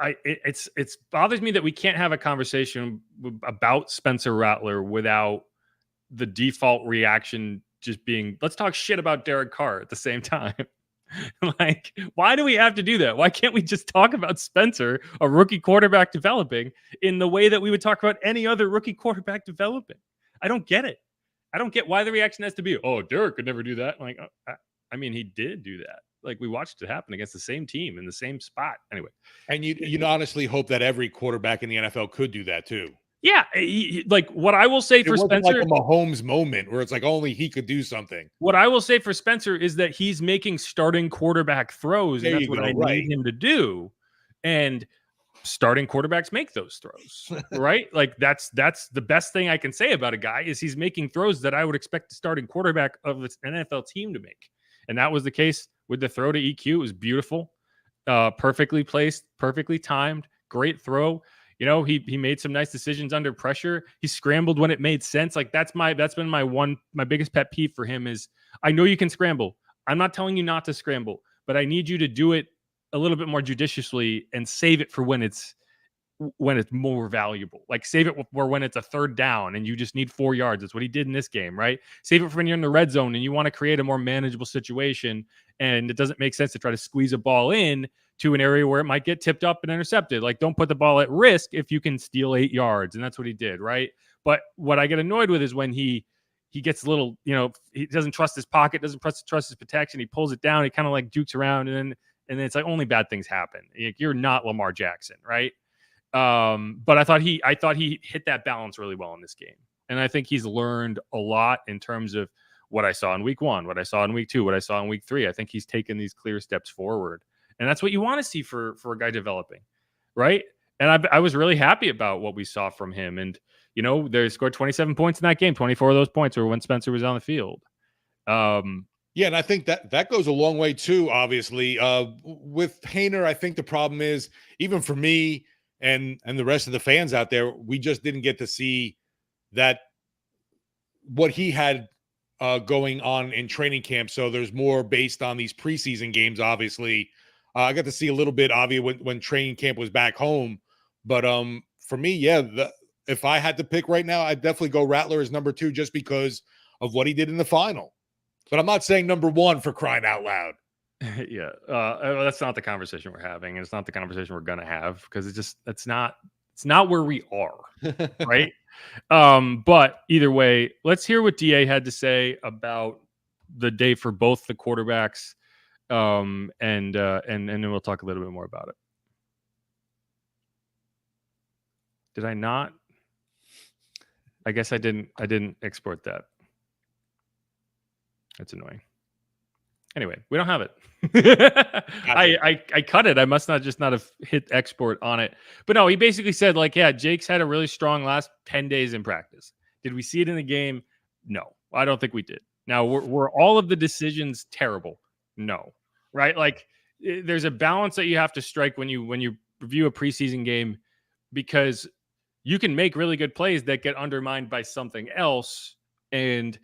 it bothers me that we can't have a conversation about Spencer Rattler without the default reaction just being, let's talk shit about Derek Carr at the same time. Like, why do we have to do that? Why can't we just talk about Spencer, a rookie quarterback developing, in the way that we would talk about any other rookie quarterback developing? I don't get it. I don't get why the reaction has to be, oh, Derek could never do that. I'm like, I mean, he did do that. Like, we watched it happen against the same team in the same spot. Anyway. And you honestly hope that every quarterback in the NFL could do that too. Yeah. Like, what I will say for Spencer, like a Mahomes moment where it's like only he could do something. What I will say for Spencer is that he's making starting quarterback throws, and that's what I need him to do. And starting quarterbacks make those throws, right? Like, that's the best thing I can say about a guy is he's making throws that I would expect the starting quarterback of an NFL team to make. And that was the case with the throw to EQ. It was beautiful, perfectly placed, perfectly timed, great throw. He made some nice decisions under pressure. He scrambled when it made sense. Like, that's been my biggest pet peeve for him is, I know you can scramble. I'm not telling you not to scramble, but I need you to do it a little bit more judiciously and save it for when it's more valuable. Like, save it for when it's a third down and you just need 4 yards. That's what he did in this game, right? Save it for when you're in the red zone and you want to create a more manageable situation and it doesn't make sense to try to squeeze a ball in to an area where it might get tipped up and intercepted. Like, don't put the ball at risk if you can steal 8 yards. And that's what he did, right? But what I get annoyed with is when he gets a little, he doesn't trust his pocket, doesn't trust his protection. He pulls it down. He kind of like jukes around and then it's like only bad things happen. You're not Lamar Jackson, right? But I thought he hit that balance really well in this game. And I think he's learned a lot in terms of what I saw in week 1, what I saw in week 2, what I saw in week 3. I think he's taken these clear steps forward. And that's what you want to see for a guy developing, right? And I was really happy about what we saw from him. And, they scored 27 points in that game. 24 of those points were when Spencer was on the field. Yeah, and I think that goes a long way too, obviously. With Haener, I think the problem is, even for me and the rest of the fans out there, we just didn't get to see that what he had going on in training camp. So there's more based on these preseason games, obviously. I got to see a little bit, obviously, when training camp was back home. But for me, yeah, if I had to pick right now, I'd definitely go Rattler as number 2 just because of what he did in the final. But I'm not saying number 1 for crying out loud. Yeah, that's not the conversation we're having, and it's not the conversation we're gonna have because it's not where we are, right? But either way, let's hear what DA had to say about the day for both the quarterbacks, and then we'll talk a little bit more about it. Did I not? I guess I didn't export that. That's annoying. Anyway, we don't have it. I cut it. I must not have hit export on it. But no, he basically said, yeah, Jake's had a really strong last 10 days in practice. Did we see it in the game? No, I don't think we did. Now, were all of the decisions terrible? No, right? There's a balance that you have to strike when you review a preseason game, because you can make really good plays that get undermined by something else. And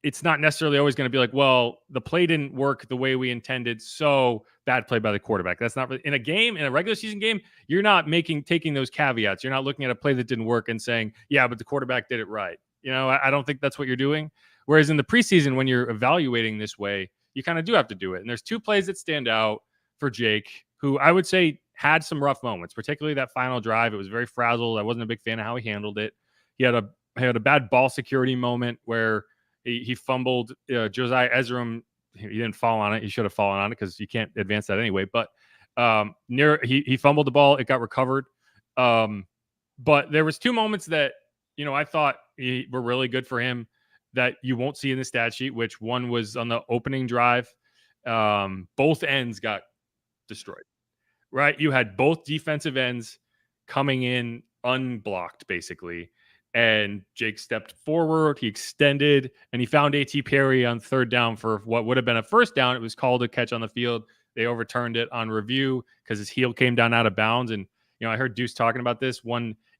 it's not necessarily always going to be well, the play didn't work the way we intended, so bad play by the quarterback. That's not really, in a regular season game, you're not taking those caveats. You're not looking at a play that didn't work and saying, yeah, but the quarterback did it right. I don't think that's what you're doing. Whereas in the preseason, when you're evaluating this way, you kind of do have to do it. And there's 2 plays that stand out for Jake, who I would say had some rough moments, particularly that final drive. It was very frazzled. I wasn't a big fan of how he handled it. He had a bad ball security moment where he fumbled Josiah Ezram. He didn't fall on it. He should have fallen on it because you can't advance that anyway. But he fumbled the ball. It got recovered. But there was 2 moments that, I thought were really good for him that you won't see in the stat sheet, which one was on the opening drive. Both ends got destroyed, right? You had both defensive ends coming in unblocked, basically. And Jake stepped forward, he extended, and he found A.T. Perry on 3rd down for what would have been a 1st down. It was called a catch on the field. They overturned it on review because his heel came down out of bounds. And, I heard Deuce talking about this.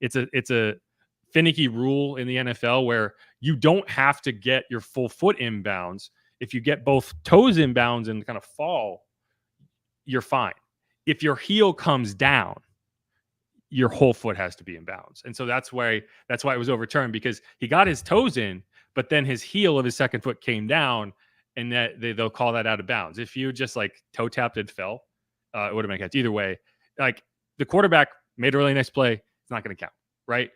It's a finicky rule in the NFL where you don't have to get your full foot inbounds. If you get both toes inbounds and kind of fall, you're fine. If your heel comes down, your whole foot has to be in bounds. And so that's why it was overturned, because he got his toes in, but then his heel of his second foot came down, and that they'll call that out of bounds. If you just toe tapped and fell, it would have been a catch. Either way, the quarterback made a really nice play. It's not going to count, right?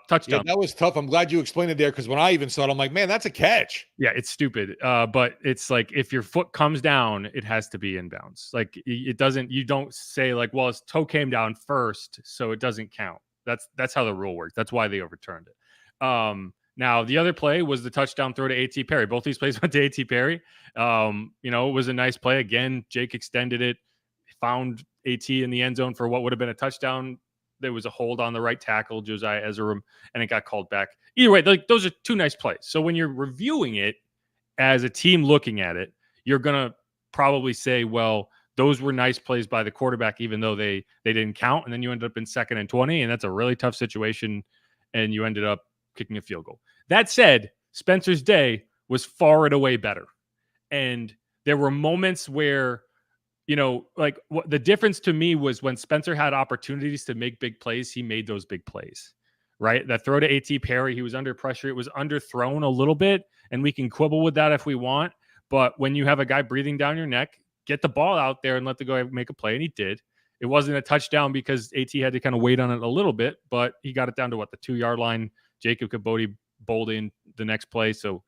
Touchdown. Yeah, that was tough. I'm glad you explained it there, because when I even saw it, I'm like, man, that's a catch. Yeah, it's stupid. But it's if your foot comes down, it has to be in bounds. It doesn't. You don't say well, his toe came down first, so it doesnit count. That's how the rule works. That's why they overturned it. Now the other play was the touchdown throw to A.T. Perry. Both these plays went to A.T. Perry. It was a nice play. Again, Jake extended it, found A.T. in the end zone for what would have been a touchdown. There was a hold on the right tackle, Josiah Ezram, and it got called back. Either way, those are 2 nice plays. So when you're reviewing it as a team looking at it, you're going to probably say, well, those were nice plays by the quarterback, even though they didn't count. And then you ended up in 2nd and 20, and that's a really tough situation, and you ended up kicking a field goal. That said, Spencer's day was far and away better. And there were moments where, what the difference to me was when Spencer had opportunities to make big plays, he made those big plays, right? That throw to A.T. Perry, he was under pressure. It was underthrown a little bit, and we can quibble with that if we want. But when you have a guy breathing down your neck, get the ball out there and let the guy make a play, and he did. It wasn't a touchdown because A.T. had to kind of wait on it a little bit, but he got it down to the 2-yard line. Jacob Kabodi bowled in the next play. So,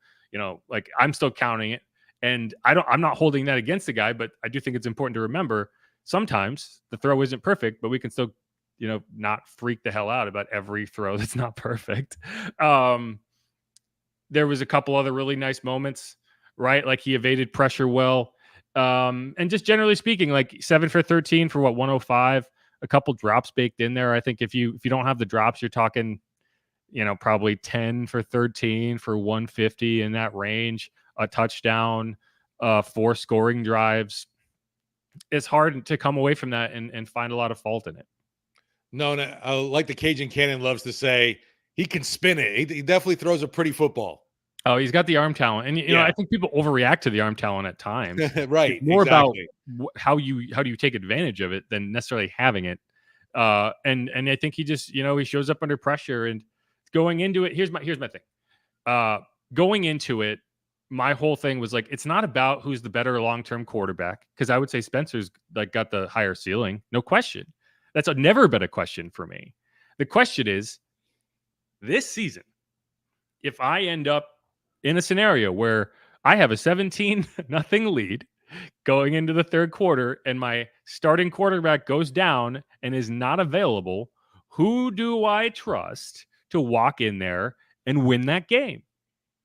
I'm still counting it. And I'm not holding that against the guy, but I do think it's important to remember sometimes the throw isn't perfect, but we can still not freak the hell out about every throw that's not perfect. There was a couple other really nice moments, right? Like he evaded pressure well. And just generally speaking, like 7 for 13 for 105, a couple drops baked in there. I think if you don't have the drops, you're talking, probably 10 for 13 for 150 in that range, a touchdown, 4 scoring drives. It's hard to come away from that and find a lot of fault in it. No, like the Cajun Cannon loves to say, he can spin it. He definitely throws a pretty football. Oh, he's got the arm talent. And, I think people overreact to the arm talent at times. Right. It's more exactly about how do you take advantage of it than necessarily having it. And I think he just, he shows up under pressure and going into it. Here's my thing. Going into it, my whole thing was like, it's not about who's the better long-term quarterback. Cause I would say Spencer's like got the higher ceiling. No question. That's never been a question for me. The question is this season, if I end up in a scenario where I have a 17-0 lead going into the third quarter and my starting quarterback goes down and is not available, who do I trust to walk in there and win that game?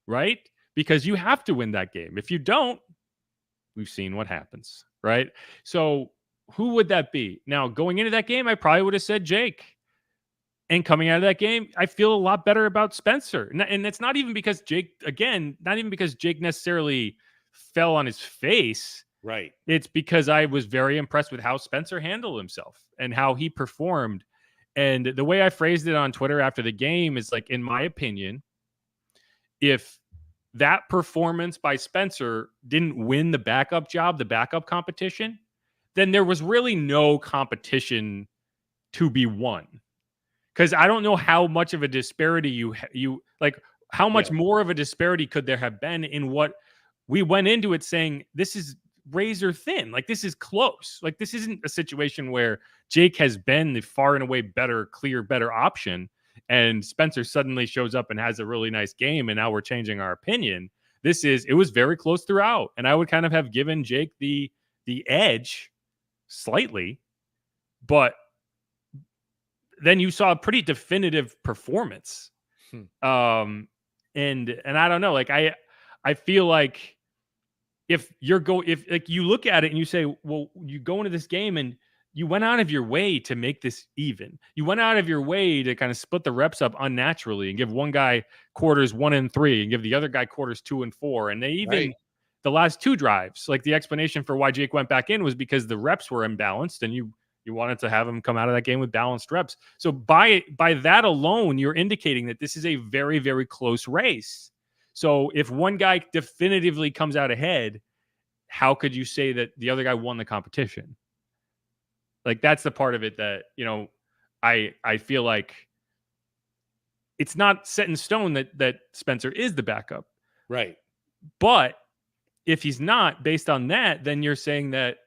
Right? Because you have to win that game. If you don't, we've seen what happens, right? So who would that be? Now, going into that game, I probably would have said Jake. And coming out of that game, I feel a lot better about Spencer. And it's not even because Jake necessarily fell on his face. Right. It's because I was very impressed with how Spencer handled himself and how he performed. And the way I phrased it on Twitter after the game is like, in my opinion, if that performance by Spencer didn't win the backup job, the backup competition, then there was really no competition to be won. Because I don't know how much of a disparity you like, how much more of a disparity could there have been in what we went into it saying, this is razor thin. Like, this is close. Like, this isn't a situation where Jake has been the far and away better option. And Spencer suddenly shows up and has a really nice game. And now we're changing our opinion. It was very close throughout. And I would kind of have given Jake the edge slightly, but then you saw a pretty definitive performance. And I don't know, like I feel like if like you look at it and you say, well, you go into this game and you went out of your way to make this even. You went out of your way to kind of split the reps up unnaturally and give one guy quarters 1 and 3 and give the other guy quarters 2 and 4. And they even the last 2 drives, like the explanation for why Jake went back in was because the reps were imbalanced and you wanted to have him come out of that game with balanced reps. So by that alone, you're indicating that this is a very, very close race. So if one guy definitively comes out ahead, how could you say that the other guy won the competition? Like, that's the part of it that, I feel like it's not set in stone that Spencer is the backup. Right. But if he's not, based on that, then you're saying that,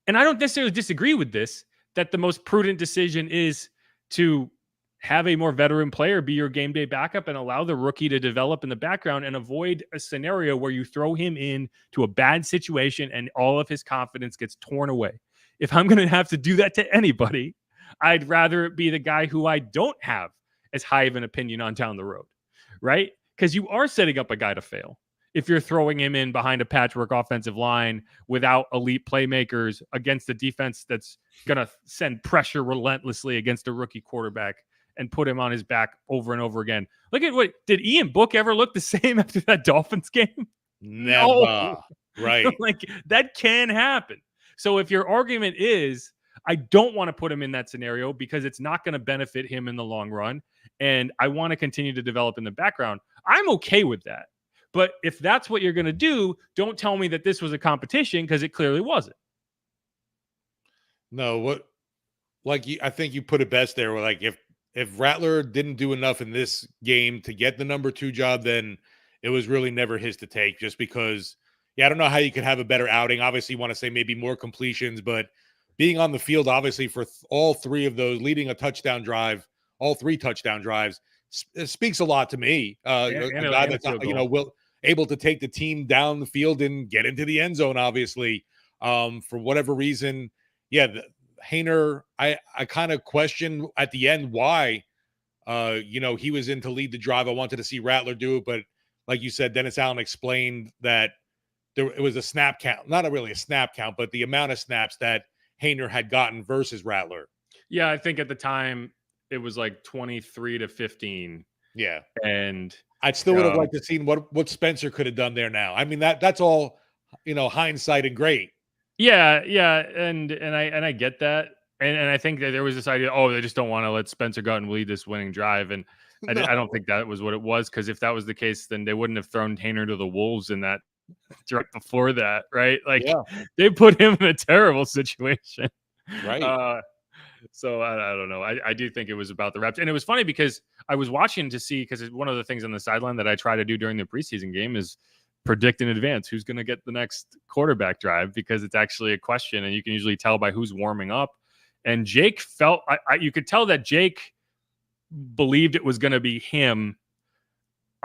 and I don't necessarily disagree with this, that the most prudent decision is to have a more veteran player be your game day backup and allow the rookie to develop in the background and avoid a scenario where you throw him in to a bad situation and all of his confidence gets torn away. If I'm going to have to do that to anybody, I'd rather it be the guy who I don't have as high of an opinion on down the road, right? Because you are setting up a guy to fail. If you're throwing him in behind a patchwork offensive line without elite playmakers against a defense that's going to send pressure relentlessly against a rookie quarterback and put him on his back over and over again. Look at did Ian Book ever look the same after that Dolphins game? Never. No. Right. Like, that can happen. So if your argument is, I don't want to put him in that scenario because it's not going to benefit him in the long run, and I want to continue to develop in the background, I'm okay with that. But if that's what you're going to do, don't tell me that this was a competition, because it clearly wasn't. No, I think you put it best there. Where, like, if Rattler didn't do enough in this game to get the number 2 job, then it was really never his to take, just because, I don't know how you could have a better outing. Obviously, you want to say maybe more completions, but being on the field, obviously, for all 3 of those, leading a touchdown drive, all 3 touchdown drives, it speaks a lot to me. A guy that's, able to take the team down the field and get into the end zone, obviously, for whatever reason. Haener, I kind of question at the end why, he was in to lead the drive. I wanted to see Rattler do it, but like you said, Dennis Allen explained that it was a snap count, not really a snap count, but the amount of snaps that Haener had gotten versus Rattler. Yeah, I think at the time it was like 23-15. Yeah. And I still would have liked to seen what Spencer could have done there now. I mean, that's all, hindsight and great. Yeah, and I get that. And I think that there was this idea, they just don't want to let Spencer go out and lead this winning drive. And I don't think that was what it was, because if that was the case, then they wouldn't have thrown Haener to the Wolves in that right before that, right? Like, they put him in a terrible situation. Right. So I don't know. I do think it was about the reps. And it was funny because I was watching to see, because one of the things on the sideline that I try to do during the preseason game is predict in advance who's going to get the next quarterback drive, because it's actually a question and you can usually tell by who's warming up. And Jake felt, you could tell that Jake believed it was going to be him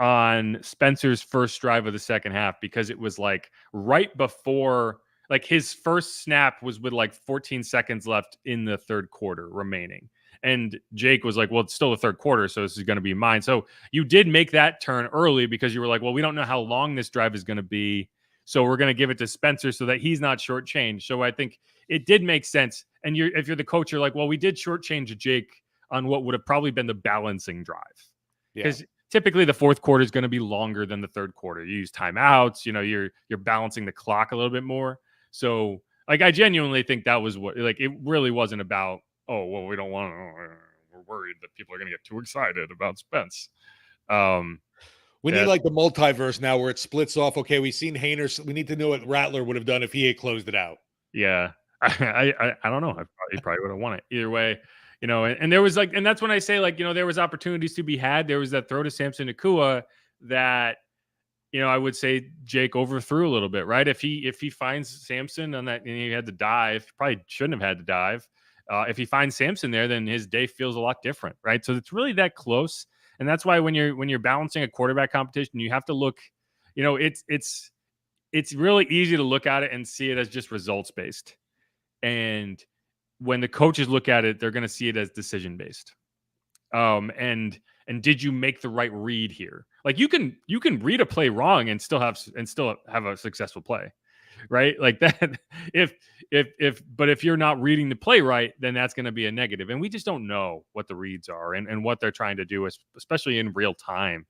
on Spencer's first drive of the second half, because it was like right before, like his first snap was with like 14 seconds left in the third quarter remaining. And Jake was like, well, it's still the third quarter, so this is going to be mine. So you did make that turn early, because you were like, well, we don't know how long this drive is going to be, so we're going to give it to Spencer so that he's not shortchanged. So I think it did make sense. And if you're the coach, you're like, well, we did shortchange Jake on what would have probably been the balancing drive. Because typically the fourth quarter is going to be longer than the third quarter. You use timeouts, you're balancing the clock a little bit more. So like, I genuinely think that was what, like, it really wasn't about, we don't want to, we're worried that people are going to get too excited about Spence. We need like the multiverse now where it splits off. Okay, we've seen Haener. We need to know what Rattler would have done if he had closed it out. Yeah. I don't know. He probably would have won it either way. And there was like, and that's when I say, like, there was opportunities to be had. There was that throw to Samson Nacua that, I would say Jake overthrew a little bit, right? If he finds Samson on that, and he had to dive, probably shouldn't have had to dive. If he finds Samson there, then his day feels a lot different, right? So it's really that close, and that's why when you're balancing a quarterback competition, you have to look. It's really easy to look at it and see it as just results based, and when the coaches look at it, they're going to see it as decision based. And did you make the right read here? Like, you can read a play wrong and still have a successful play, right? Like that. But if you're not reading the play right, then that's going to be a negative. And we just don't know what the reads are and what they're trying to do, especially in real time.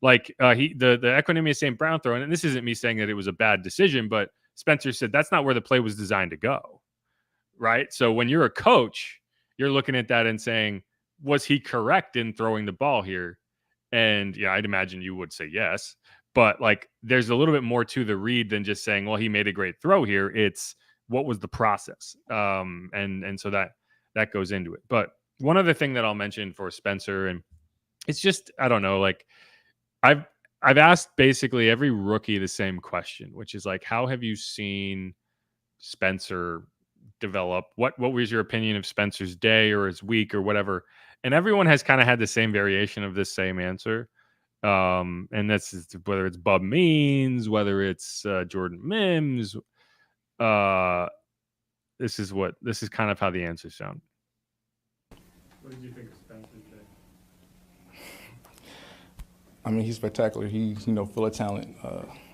Like the Equanimeous St. Brown throw, and this isn't me saying that it was a bad decision, but Spencer said that's not where the play was designed to go, right? So when you're a coach, you're looking at that and saying, was he correct in throwing the ball here? And I'd imagine you would say yes, but like, there's a little bit more to the read than just saying, well, he made a great throw here. It's what was the process? And so that goes into it. But one other thing that I'll mention for Spencer, and it's just, I don't know, like I've asked basically every rookie the same question, which is like, how have you seen Spencer develop? What was your opinion of Spencer's day or his week or whatever? And everyone has kind of had the same variation of this same answer. And that's whether it's Bub Means, whether it's Jordan Mims. This is kind of how the answers sound. What did you think of Spencer's day? I mean, he's spectacular. He's, full of talent.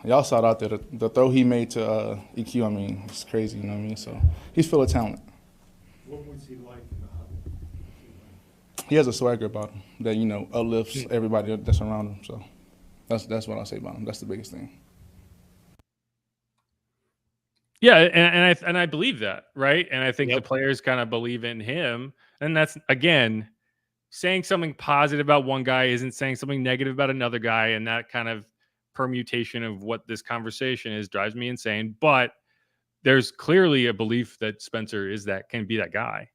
Y'all saw it out there. The throw he made to EQ, I mean, it's crazy, you know what I mean? So he's full of talent. What was he like in the huddle? He has a swagger about him that, uplifts everybody that's around him. So that's what I'll say about him. That's the biggest thing. Yeah, and I believe that, right? And I think the players kind of believe in him. And that's, again, saying something positive about one guy isn't saying something negative about another guy, and that kind of permutation of what this conversation is drives me insane. But there's clearly a belief that Spencer can be that guy,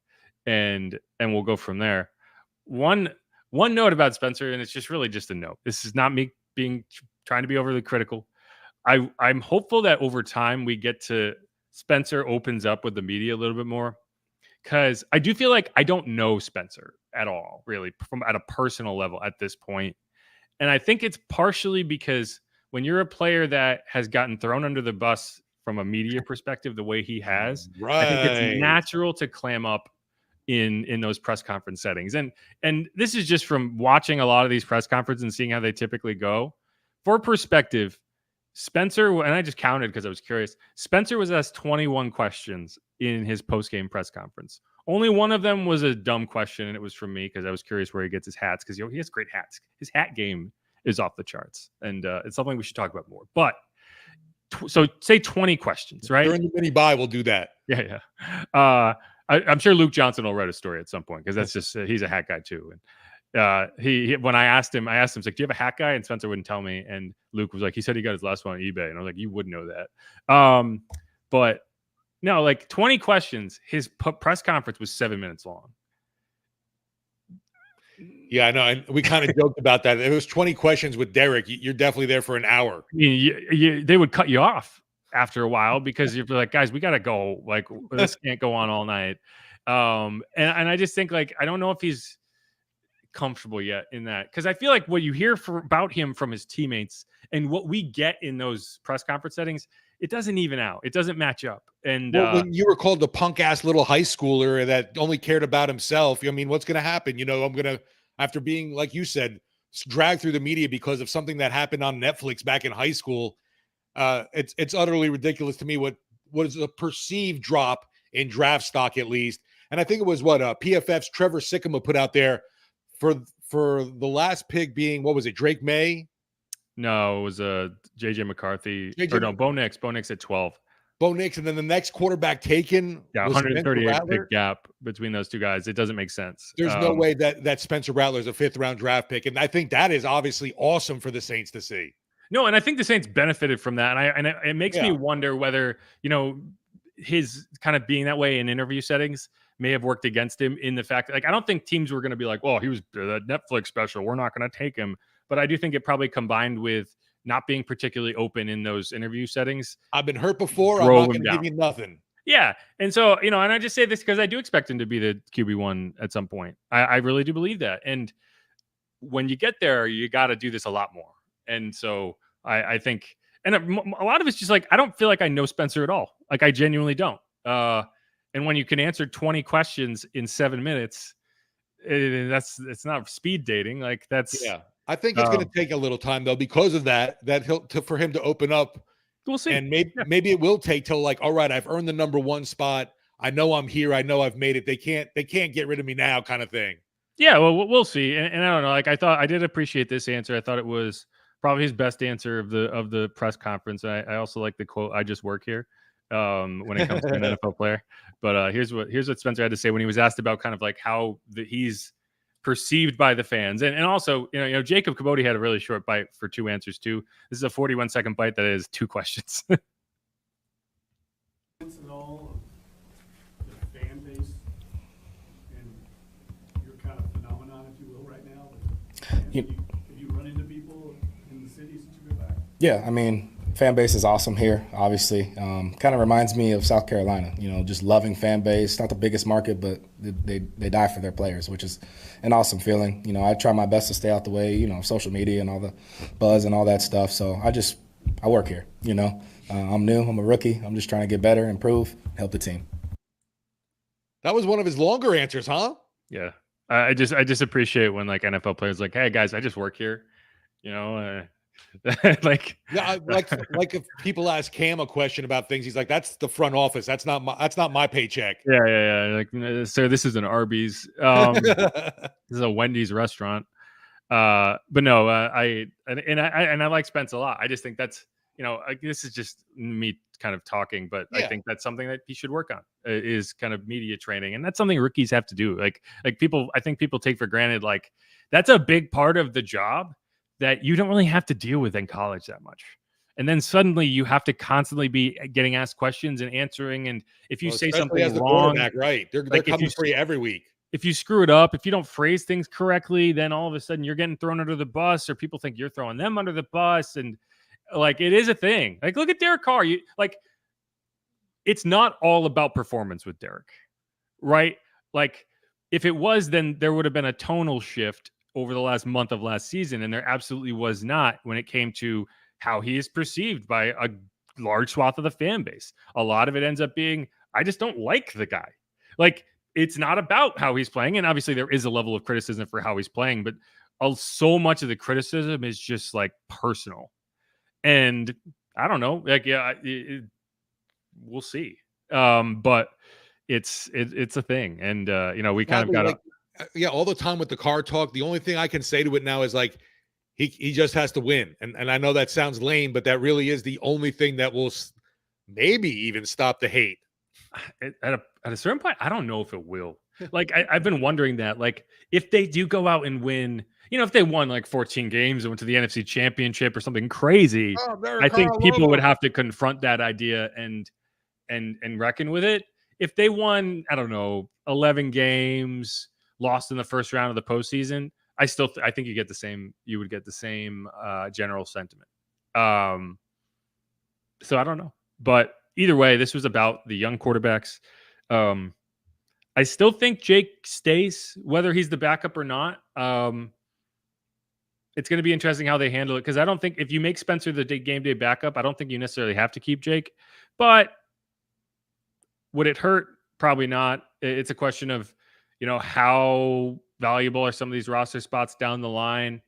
and we'll go from there. One note about Spencer, and it's just really just a note. This is not me trying to be overly critical. I'm hopeful that over time we get to Spencer opens up with the media a little bit more, because I do feel like I don't know Spencer at all, really, at a personal level at this point. And I think it's partially because when you're a player that has gotten thrown under the bus from a media perspective the way he has. Right. I think it's natural to clam up in those press conference settings. And this is just from watching a lot of these press conferences and seeing how they typically go. For perspective, Spencer, and I just counted because I was curious, Spencer was asked 21 questions in his post-game press conference. Only one of them was a dumb question, and it was from me because I was curious where he gets his hats, because he has great hats. His hat game is off the charts, and it's something we should talk about more. But so say 20 questions, right? During the mini buy, we'll do that. Yeah. I'm sure Luke Johnson will write a story at some point, because that's just he's a hat guy too. And he when I asked him, it's like, do you have a hat guy? And Spencer wouldn't tell me. And Luke was like, he said he got his last one on eBay. And I was like, you would know that. But no, like 20 questions. His press conference was 7 minutes long. Yeah, I know. And we kind of joked about that. It was 20 questions with Derek. You're definitely there for an hour. I mean, they would cut you off after a while because you're like, guys, we got to go. Like, this can't go on all night. And I just think, like, I don't know if he's comfortable yet in that, because I feel like what you hear about him from his teammates and what we get in those press conference settings, it doesn't even out. It doesn't match up. And when you were called the punk ass little high schooler that only cared about himself, I mean, what's going to happen? I'm going to, after being, like you said, dragged through the media because of something that happened on Netflix back in high school. It's utterly ridiculous to me what is a perceived drop in draft stock, at least. And I think it was what PFF's Trevor Sikkema put out there for the last pick being, what was it, Drake May? No, it was JJ McCarthy. Bo Nix. Bo Nix at 12. Bo Nix, and then the next quarterback taken. Yeah, 138 pick gap between those two guys. It doesn't make sense. There's no way that Spencer Rattler is a 5th round draft pick, and I think that is obviously awesome for the Saints to see. No, and I think the Saints benefited from that, and it makes me wonder whether his kind of being that way in interview settings may have worked against him, in the fact that, like, I don't think teams were going to be like, well, he was the Netflix special, we're not going to take him. But I do think it probably combined with not being particularly open in those interview settings. I've been hurt before. I'm not going to give you nothing. Yeah. And so, and I just say this because I do expect him to be the QB1 at some point. I really do believe that. And when you get there, you got to do this a lot more. And so I think, and a lot of it's just like, I don't feel like I know Spencer at all. Like, I genuinely don't. And when you can answer 20 questions in 7 minutes, it's not speed dating. Like, that's, yeah. I think it's going to take a little time, though, because of that for him to open up. We'll see. And maybe it will take till, like, all right, I've earned the number 1 spot. I know I'm here. I know I've made it. They can't get rid of me now, kind of thing. Yeah, well, we'll see. And I don't know. Like, I did appreciate this answer. I thought it was probably his best answer of the press conference. I also like the quote, "I just work here," when it comes to an NFL player. But here's what Spencer had to say when he was asked about kind of like how he's perceived by the fans. And also, Jacob Caboti had a really short bite for 2 answers too. This is a 41-second bite that is 2 questions. At all of the fan base and your kind of phenomenon, if you will, right now? Have you run into people in the city since you've been back? Yeah, I mean, fan base is awesome here, obviously. Kind of reminds me of South Carolina, just loving fan base. Not the biggest market, but they die for their players, which is an awesome feeling. I try my best to stay out the way, social media and all the buzz and all that stuff. So I work here, I'm new, I'm a rookie. I'm just trying to get better, improve, help the team. That was one of his longer answers, huh? Yeah. I just appreciate when, like, NFL players like, hey guys, I just work here, like, yeah, like if people ask Cam a question about things, he's like, that's the front office. That's not my paycheck. Yeah. Like, sir, this is an Arby's. This is a Wendy's restaurant. But no, I like Spence a lot. I just think that's, this is just me kind of talking, but I think that's something that he should work on, is kind of media training. And that's something rookies have to do. Like people, I think people take for granted, like, that's a big part of the job that you don't really have to deal with in college that much. And then suddenly you have to constantly be getting asked questions and answering. And if you say something as the wrong, right, they're coming for you every week. If you screw it up, if you don't phrase things correctly, then all of a sudden you're getting thrown under the bus, or people think you're throwing them under the bus. And like, it is a thing. Like, look at Derek Carr. It's not all about performance with Derek, right? Like, if it was, then there would have been a tonal shift over the last month of last season. And there absolutely was not when it came to how he is perceived by a large swath of the fan base. A lot of it ends up being, I just don't like the guy. Like, it's not about how he's playing. And obviously there is a level of criticism for how he's playing, but so much of the criticism is just like personal. And I don't know, like, yeah, we'll see. But it's a thing. And, we kind of got like, all the time with the car talk. The only thing I can say to it now is like, he just has to win. And I know that sounds lame, but that really is the only thing that will maybe even stop the hate. At a certain point, I don't know if it will. Like, I've been wondering that, like, if they do go out and win, if they won like 14 games and went to the NFC Championship or something crazy, I think people would have to confront that idea and reckon with it. If they won, I don't know, 11 games, lost in the first round of the postseason, I think you would get the same general sentiment. So I don't know, but either way, this was about the young quarterbacks. I still think Jake stays, whether he's the backup or not. It's going to be interesting how they handle it, because I don't think if you make Spencer the game day backup, I don't think you necessarily have to keep Jake. But would it hurt? Probably not. It's a question of, how valuable are some of these roster spots down the line.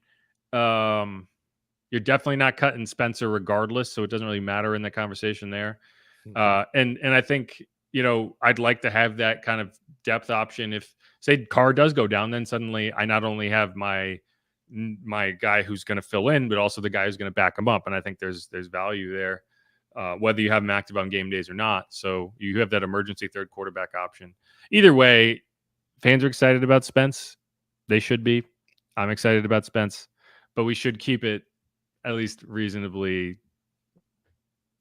You're definitely not cutting Spencer regardless, so it doesn't really matter in the conversation there. And I think, I'd like to have that kind of depth option. If, say, Carr does go down, then suddenly I not only have my guy who's going to fill in, but also the guy who's going to back him up. And I think there's value there, whether you have him active on game days or not. So you have that emergency third quarterback option. Either way, fans are excited about Spence. They should be. I'm excited about Spence, but we should keep it at least reasonably.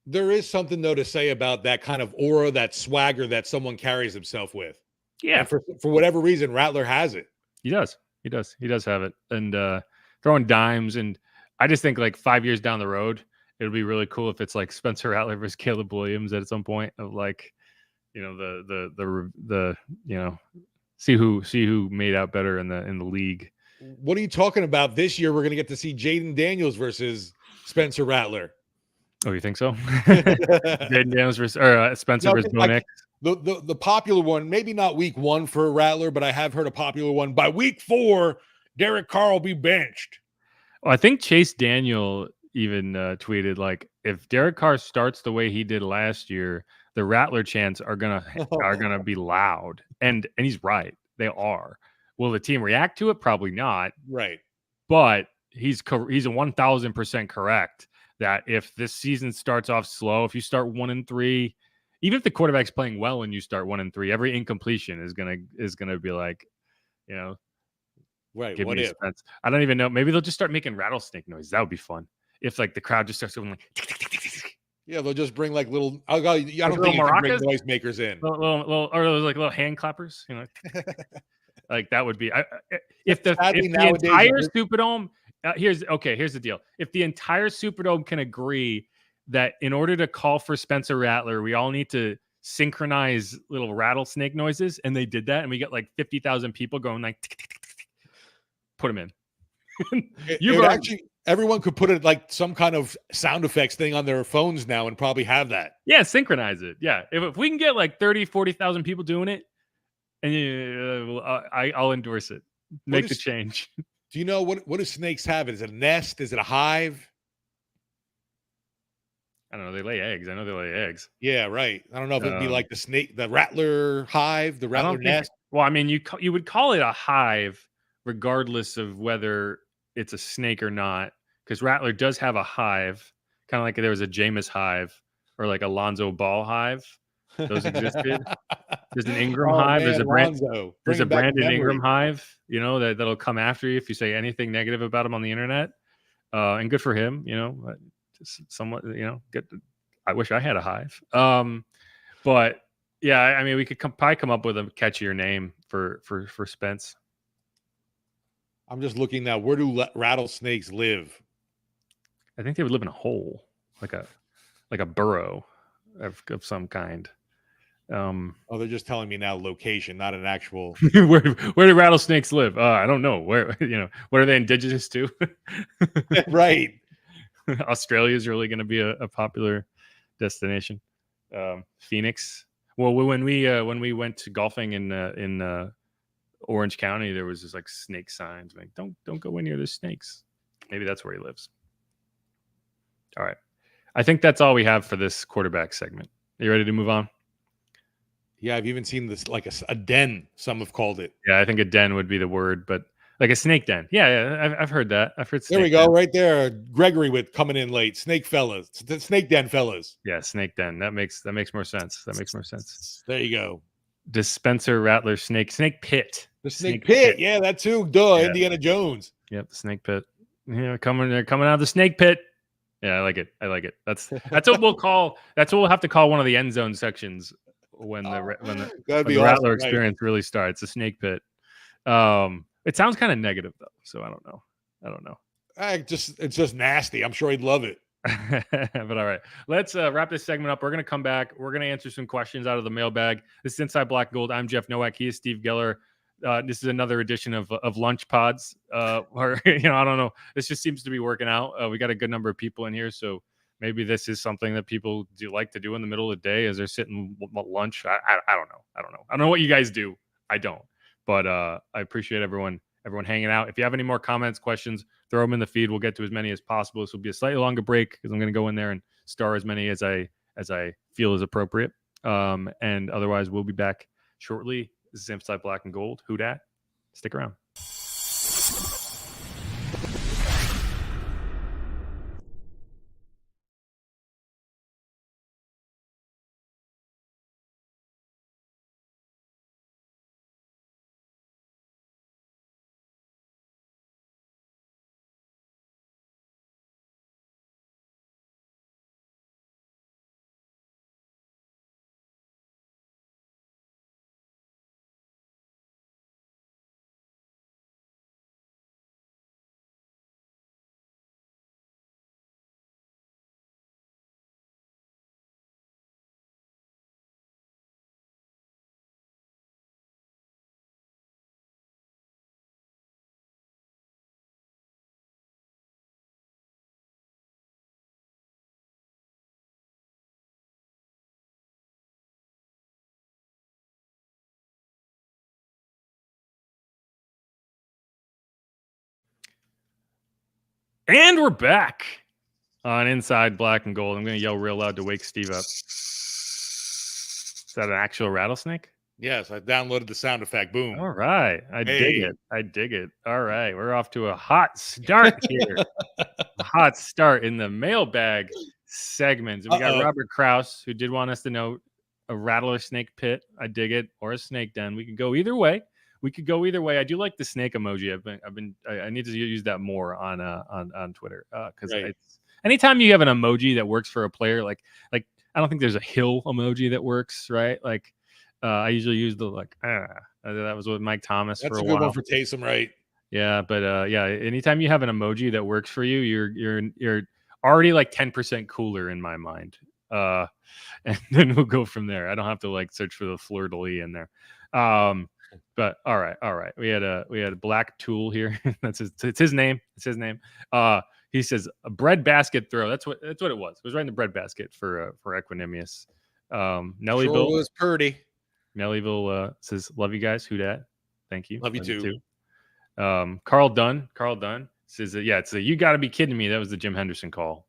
There is something, though, to say about that kind of aura, that swagger that someone carries himself with. Yeah. And for whatever reason, Rattler has it. He does. He does have it. And throwing dimes. And I just think like 5 years down the road, it would be really cool if it's like Spencer Rattler versus Caleb Williams at some point of like, see who made out better in the league. What are you talking about? This year, we're going to get to see Jaden Daniels versus Spencer Rattler. Oh, you think so? Jaden Daniels versus Spencer versus Bo Nix. The popular one, maybe not week 1 for Rattler, but I have heard a popular one. By week 4, Derek Carr will be benched. Well, I think Chase Daniel even tweeted, like, if Derek Carr starts the way he did last year, the Rattler chants are gonna be loud. And he's right. They are. Will the team react to it? Probably not. Right. But he's a 1,000% correct that if this season starts off slow, if you start 1-3, even if the quarterback's playing well and you start 1-3, every incompletion is gonna be like, right. Give what me if? Spence. I don't even know. Maybe they'll just start making rattlesnake noise. That would be fun. If like the crowd just starts going like, yeah, they'll just bring like little. I don't think you can bring noisemakers in. Little like little hand clappers. Like that would be. If the entire Superdome. Here's the deal. If the entire Superdome can agree that in order to call for Spencer Rattler, we all need to synchronize little rattlesnake noises, and they did that, and we got like 50,000 people going like, put them in. Actually, everyone could put it like some kind of sound effects thing on their phones now and probably have that. Yeah, synchronize it. Yeah, if we can get like 40,000 people doing it, and I'll endorse it. Make the change. Do you know what do snakes have? Is it a nest? Is it a hive? I don't know. They lay eggs. I know they lay eggs. Yeah, right. I don't know if it'd be like the Rattler hive, the Rattler nest. Well, I mean, you would call it a hive regardless of whether it's a snake or not, because Rattler does have a hive, kind of like there was a Jameis hive or like a Lonzo Ball hive. Those existed. There's an Ingram hive. Man, there's a Brandon Ingram hive, that'll come after you if you say anything negative about him on the internet. And good for him, somewhat, I wish I had a hive. But yeah, I mean, we could probably come up with a catchier name for Spence. I'm just looking now. Where do rattlesnakes live? I think they would live in a hole, like a burrow of some kind. They're just telling me now location, not an actual. where do rattlesnakes live? I don't know. Where what are they indigenous to? Right. Australia is really going to be a popular destination. Phoenix. Well, when we went golfing in Orange County, there was this like snake signs like don't go in near the snakes. Maybe that's where he lives. All right. I think that's all we have for this quarterback segment. Are you ready to move on? Yeah, I've even seen this like a den, some have called it. Yeah, I think a den would be the word, but like a snake den. Yeah, I've heard that. I've heard snake There we go, den. right there. Gregory with coming in late. Snake fellas. Snake den fellas. Yeah, snake den. That makes more sense. That makes more sense. There you go. The Spencer Rattler snake pit. The snake pit. Yeah, that too. Duh, Yeah. Indiana Jones. Yep, the snake pit. Yeah, they're coming out of the snake pit. Yeah, I like it. That's what we'll call. That's what we'll have to call one of the end zone sections when the awesome, Rattler right? experience really starts. The snake pit. It sounds kind of negative though, so I don't know. It's just nasty. I'm sure he'd love it. But all right, let's wrap this segment up. We're going to come back. We're going to answer some questions out of the mailbag. This is Inside Black and Gold. I'm Jeff Nowak. He is Steve Geller. This is another edition of Lunch Pods. Or I don't know. This just seems to be working out. We got a good number of people in here, so maybe this is something that people do like to do in the middle of the day as they're sitting lunch. I don't know. I don't know what you guys do. I don't. But I appreciate everyone hanging out. If you have any more comments, questions, throw them in the feed. We'll get to as many as possible. This will be a slightly longer break because I'm going to go in there and star as many as I feel is appropriate. And otherwise, we'll be back shortly. This is Inside Black and Gold. Who dat? Stick around. And we're back on Inside Black and Gold. I'm going to yell real loud to wake Steve up. Is that an actual rattlesnake? Yes, I downloaded the sound effect. Boom. All right. I dig it. All right. We're off to a hot start here. A hot start in the mailbag segments. We got Robert Krause, who did want us to know a rattler snake pit. I dig it. Or a snake den. We could go either way. I do like the snake emoji. I need to use that more on Twitter because anytime you have an emoji that works for a player, like I don't think there's a hill emoji that works, right? Like I usually use the that was with Mike Thomas. That's for a good while. one for Taysom, right? Yeah, but anytime you have an emoji that works for you, you're already like 10% cooler in my mind. And then we'll go from there. I don't have to like search for the fleur de lis in there. But all right. We had a Black Tool here. It's his name. He says a bread basket throw. That's what it was. It was right in the bread basket for Equanimous. Nellyville was Purdy. Nellyville says, love you guys. Who dat? Thank you. Love you too. Carl Dunn says it's a you gotta be kidding me. That was the Jim Henderson call.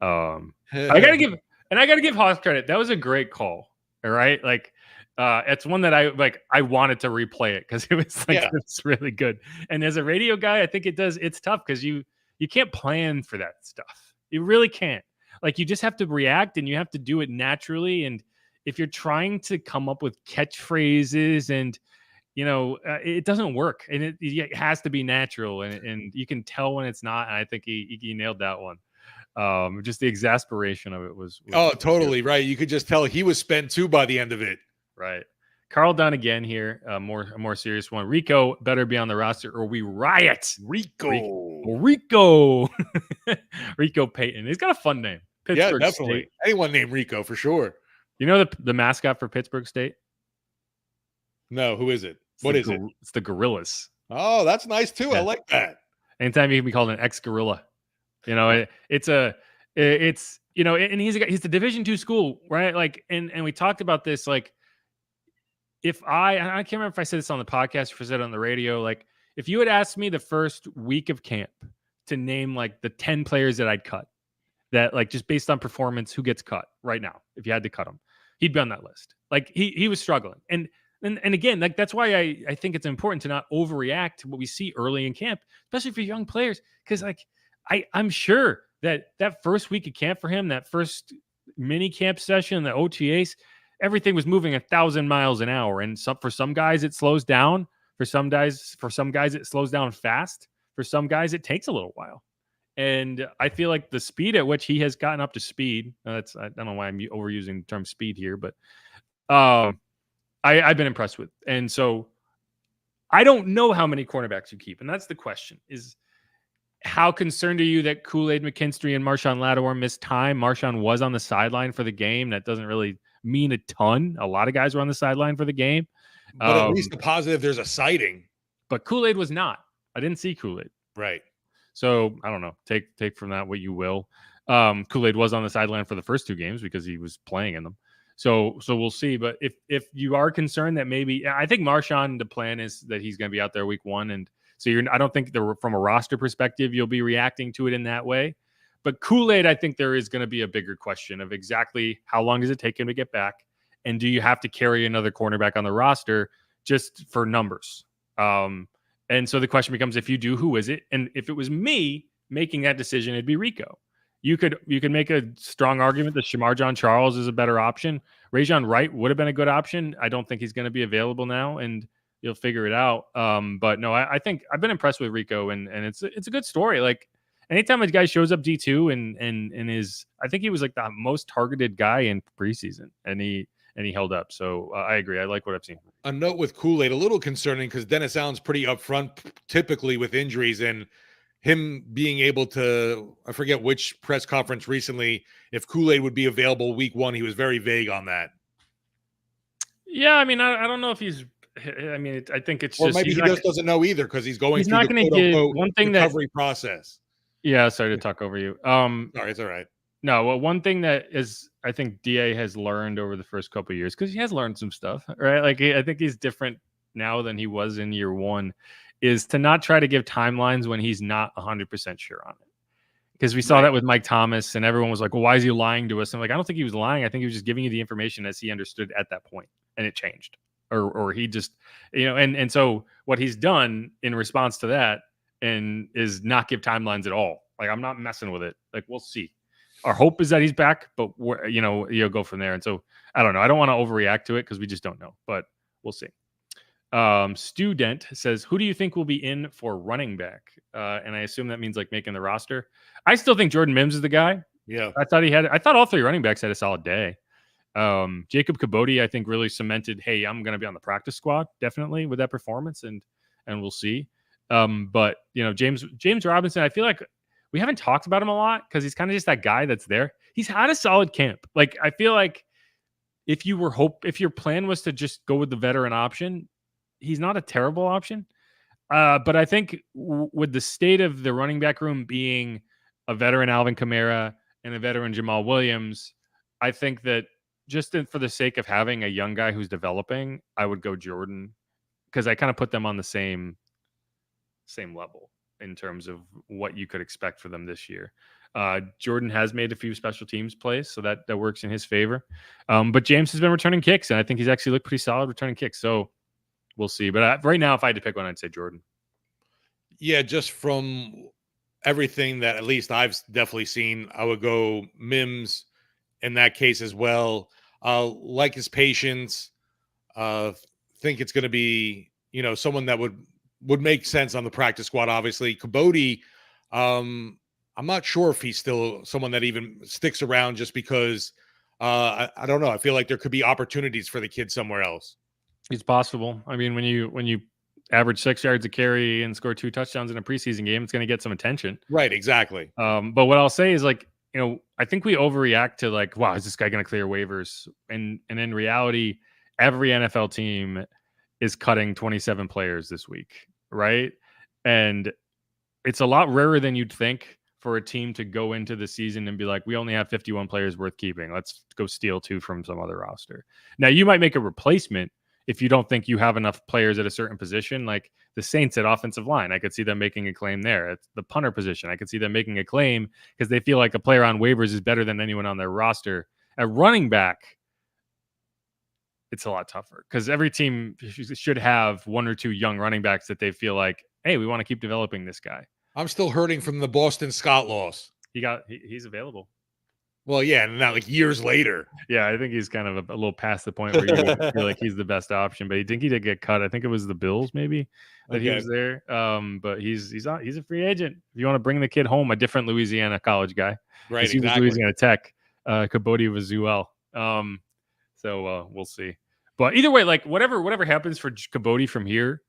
I gotta give Haas credit. That was a great call. All right. Like it's one that I wanted to replay it because it was it's really good. And as a radio guy, I think it's tough because you can't plan for that stuff. You really can't. Like you just have to react and you have to do it naturally. And if you're trying to come up with catchphrases and it doesn't work, and it has to be natural, and you can tell when it's not. And I think he nailed that one. Just the exasperation of it was totally right. You could just tell he was spent too by the end of it. Right. Carl Dunn again here. A more serious one. Rico better be on the roster or we riot. Rico Payton. He's got a fun name. Pittsburgh definitely. State. Anyone named Rico for sure. You know the mascot for Pittsburgh State? No, who is it? What is it? It's the Gorillas. Oh, that's nice too. Yeah. I like that. Anytime you can be called an ex-gorilla. It's you know, and he's the Division II school, right? Like, and we talked about this, like, if I can't remember if I said this on the podcast or if I said it on the radio, like, if you had asked me the first week of camp to name like the 10 players that I'd cut, that like just based on performance, who gets cut right now, if you had to cut him, he'd be on that list. Like he was struggling. And again, like that's why I think it's important to not overreact to what we see early in camp, especially for young players. Because like I'm sure that first week of camp for him, that first mini camp session, the OTAs, everything was moving 1,000 miles an hour. And for some guys, it slows down. For some guys, it slows down fast. For some guys, it takes a little while. And I feel like the speed at which he has gotten up to speed, I don't know why I'm overusing the term speed here, but I've been impressed with. And so I don't know how many cornerbacks you keep. And that's the question, is how concerned are you that Kool-Aid McKinstry and Marshawn Lattimore missed time? Marshawn was on the sideline for the game. That doesn't really mean a ton. A lot of guys were on the sideline for the game. But at least the positive, there's a sighting. But Kool-Aid was not. I didn't see Kool-Aid. Right. So I don't know. Take from that what you will. Kool-Aid was on the sideline for the first 2 games because he was playing in them. So we'll see. But if you are concerned that maybe, I think Marshawn, the plan is that he's going to be out there week 1, and so I don't think from a roster perspective you'll be reacting to it in that way. But Kool-Aid, I think there is going to be a bigger question of exactly how long does it take him to get back, and do you have to carry another cornerback on the roster just for numbers? And so the question becomes, if you do, who is it? And if it was me making that decision, it'd be Rico. You could make a strong argument that Shamar John Charles is a better option. Rajon Wright would have been a good option. I don't think he's going to be available now, and you'll figure it out. But no, I think I've been impressed with Rico, and it's a good story. Like anytime a guy shows up D2 and is, I think he was like the most targeted guy in preseason, and he held up. So I agree. I like what I've seen. A note with Kool-Aid, a little concerning because Dennis Allen's pretty upfront typically with injuries, and him being able to, I forget which press conference recently, if Kool-Aid would be available week 1, he was very vague on that. Yeah, I mean, I don't know if he's, I mean, I think it's or just, maybe he just doesn't know either because he's going through not the going to get one thing recovery process. Yeah, sorry to talk over you. Sorry, it's all right. No, well, one thing that is, I think DA has learned over the first couple of years, because he has learned some stuff, right? Like I think he's different now than he was in year 1, is to not try to give timelines when he's not 100% sure on it. Because we saw that with Mike Thomas, and everyone was like, well, why is he lying to us? And I'm like, I don't think he was lying. I think he was just giving you the information as he understood at that point, and it changed. Or he just, and so what he's done in response to that and is not give timelines at all. Like, I'm not messing with it. Like, we'll see. Our hope is that he's back, but you'll go from there. And so I don't know. I don't want to overreact to it because we just don't know, but we'll see. Student says, who do you think will be in for running back? And I assume that means like making the roster. I still think Jordan Mims is the guy. Yeah. I thought all 3 running backs had a solid day. Jacob Kabodi, I think, really cemented, hey, I'm going to be on the practice squad, definitely, with that performance, and we'll see. But James Robinson, I feel like we haven't talked about him a lot because he's kind of just that guy that's there. He's had a solid camp. Like, I feel like if your plan was to just go with the veteran option, he's not a terrible option. But I think with the state of the running back room being a veteran Alvin Kamara and a veteran Jamal Williams, I think that just for the sake of having a young guy who's developing, I would go Jordan, because I kind of put them on the same level in terms of what you could expect for them this year. Jordan has made a few special teams plays, so that works in his favor. But James has been returning kicks, and I think he's actually looked pretty solid returning kicks. So we'll see. But right now, if I had to pick one, I'd say Jordan. Yeah, just from everything that at least I've definitely seen, I would go Mims in that case as well. Like his patience. Think it's going to be, someone that would make sense on the practice squad, obviously. Kabodi, I'm not sure if he's still someone that even sticks around just because I don't know. I feel like there could be opportunities for the kid somewhere else. It's possible. I mean, when you average 6 yards a carry and score 2 touchdowns in a preseason game, it's going to get some attention. Right, exactly. But what I'll say is, like, I think we overreact to like, wow, is this guy going to clear waivers? And in reality, every NFL team is cutting 27 players this week, right? And it's a lot rarer than you'd think for a team to go into the season and be like, we only have 51 players worth keeping. Let's go steal 2 from some other roster. Now, you might make a replacement if you don't think you have enough players at a certain position, like the Saints at offensive line. I could see them making a claim there. At the punter position, I could see them making a claim because they feel like a player on waivers is better than anyone on their roster. At running back, it's a lot tougher because every team should have 1 or 2 young running backs that they feel like, hey, we want to keep developing this guy. I'm still hurting from the Boston Scott loss. He's available. Well, yeah, and now like years later. Yeah, I think he's kind of a little past the point where you would feel like he's the best option. But I think he did get cut. I think it was the Bills maybe that he was there. But he's a free agent. If you want to bring the kid home, a different Louisiana college guy, right? He was Louisiana Tech. Caboti was UL. So we'll see. But either way, like whatever happens for Caboti from here,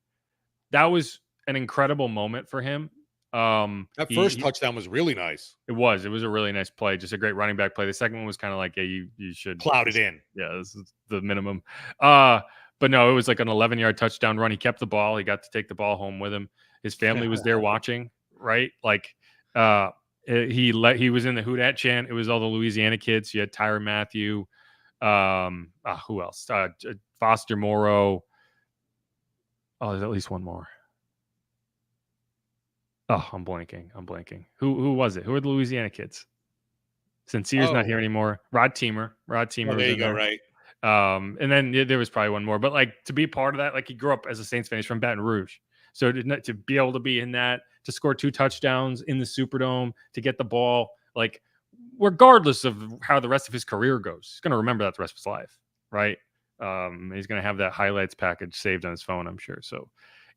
that was an incredible moment for him. That first touchdown was really nice. It was a really nice play, just a great running back play. The second one was kind of like, yeah, you should plowed it in. Yeah, this is the minimum. But no, it was like an 11-yard touchdown run. He kept the ball. He got to take the ball home with him. His family was there watching, right? Like he was in the Houdat chant. It was all the Louisiana kids. You had Tyrann Mathieu, who else? Foster Moreau. Oh, there's at least one more. Oh, I'm blanking. Who was it? Who are the Louisiana kids? Sincere's not here anymore. Rod Teamer. Oh, there you go. Right. And then there was probably one more. But like to be part of that, like he grew up as a Saints fan. He's from Baton Rouge, so to be able to be in that, to score 2 touchdowns in the Superdome, to get the ball, like regardless of how the rest of his career goes, he's going to remember that the rest of his life, right? He's going to have that highlights package saved on his phone, I'm sure. So.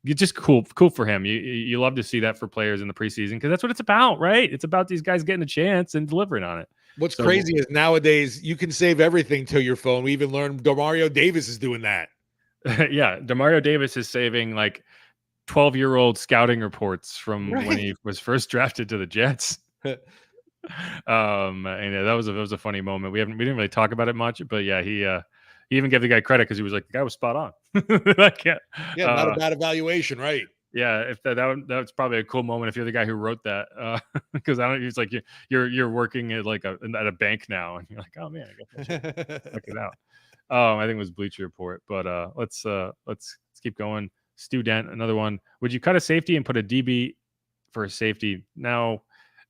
It's just cool for him. You love to see that for players in the preseason because that's what it's about, right? It's about these guys getting a chance and delivering on it. What's crazy is nowadays you can save everything to your phone. We even learned Demario Davis is doing that. Yeah, Demario Davis is saving like 12-year-old scouting reports from when he was first drafted to the Jets. And that was a funny moment. We didn't really talk about it much, but yeah, he even gave the guy credit because he was like, the guy was spot on. Like, not a bad evaluation, right? Yeah, if that's probably a cool moment if you're the guy who wrote that, because I don't. It's like you're working at like at a bank now, and you're like, oh man, I guess I should check it out. I think it was Bleacher Report, but let's keep going. Stu Dent, another one. Would you cut a safety and put a DB for a safety? Now,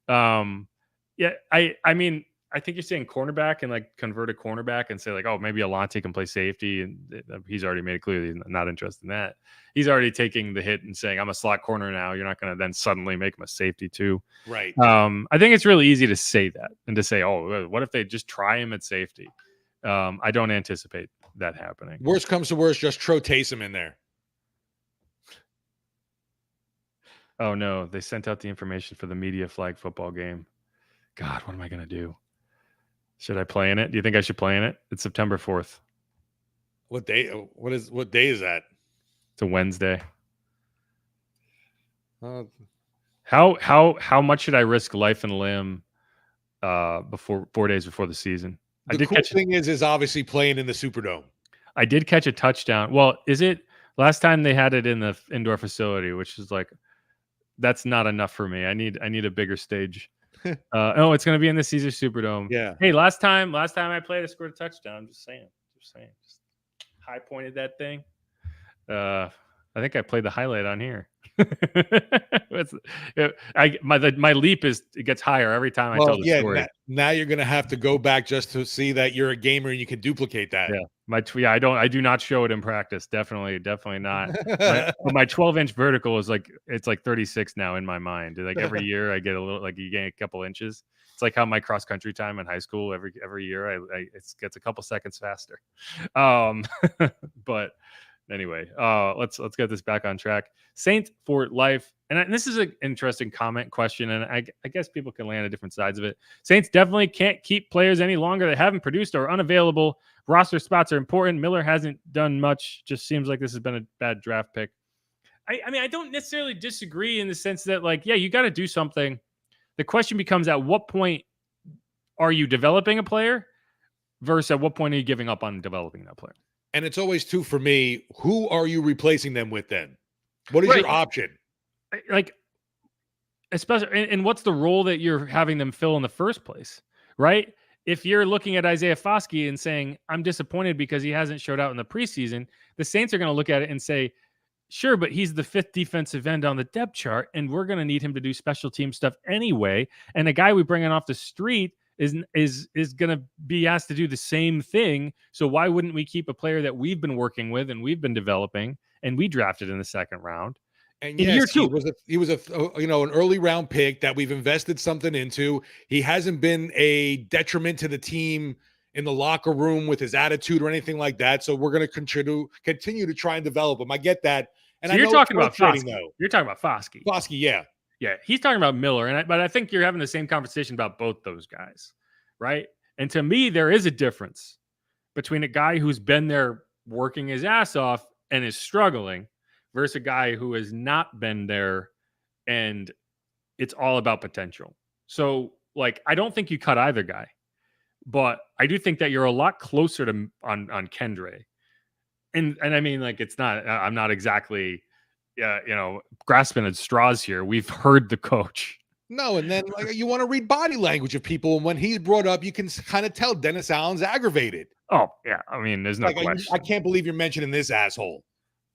yeah, I mean. I think you're saying cornerback and like convert a cornerback and say like, oh, maybe Alante can play safety. And he's already made it clear he's not interested in that. He's already taking the hit and saying, I'm a slot corner now. You're not going to then suddenly make him a safety too. Right. I think it's really easy to say that and to say, oh, what if they just try him at safety? I don't anticipate that happening. Worst comes to worst, just throw Taysom in there. Oh no, they sent out the information for the media flag football game. God, what am I going to do? Should I play in it? Do you think I should play in it? It's September 4th. What day? What day is that? It's a Wednesday. How much should I risk life and limb before 4 days before the season? The cool thing is obviously playing in the Superdome. I did catch a touchdown. Well, is it last time they had it in the indoor facility, which is like that's not enough for me. I need a bigger stage. It's going to be in the Caesar Superdome. Yeah. Hey, last time I played, I scored a touchdown. I'm just saying. Just high pointed that thing. I think I played the highlight on here. My leap it gets higher every time I tell the story. Now you're going to have to go back just to see that you're a gamer and you can duplicate that. Yeah. I do not show it in practice. Definitely not. My 12-inch vertical is like, it's like 36 now in my mind. Like every year I get a little, like you gain a couple inches. It's like how my cross country time in high school, every year it gets a couple seconds faster. But anyway, let's get this back on track. Saints for life. And this is an interesting comment question, and I guess people can land on different sides of it. Saints definitely can't keep players any longer that haven't produced or are unavailable. Roster spots are important. Miller hasn't done much. Just seems like this has been a bad draft pick. I mean, I don't necessarily disagree in the sense that, like, yeah, you got to do something. The question becomes, at what point are you developing a player versus at what point are you giving up on developing that player? And it's always too, for me, who are you replacing them with then? What is your option? Like, especially, and what's the role that you're having them fill in the first place, right? If you're looking at Isaiah Foskey and saying, I'm disappointed because he hasn't showed out in the preseason, the Saints are going to look at it and say, sure, but he's the 5th defensive end on the depth chart, and we're going to need him to do special team stuff anyway. And a guy we bring in off the street is going to be asked to do the same thing. So why wouldn't we keep a player that we've been working with and we've been developing and we drafted in the 2nd round? And yes, he was an early round pick that we've invested something into. He hasn't been a detriment to the team in the locker room with his attitude or anything like that. So we're going to continue to try and develop him. I get that. And so you're talking about Foskey. You're talking about Foskey. Foskey, yeah. Yeah, he's talking about Miller. But I think you're having the same conversation about both those guys, right? And to me, there is a difference between a guy who's been there working his ass off and is struggling versus a guy who has not been there and it's all about potential. So, like, I don't think you cut either guy, but I do think that you're a lot closer to on Kendre. And I mean, like, it's not, I'm not exactly, grasping at straws here. We've heard the coach. No, and then like, you want to read body language of people. And when he's brought up, you can kind of tell Dennis Allen's aggravated. Oh, yeah. I mean, there's no question. I can't believe you're mentioning this asshole.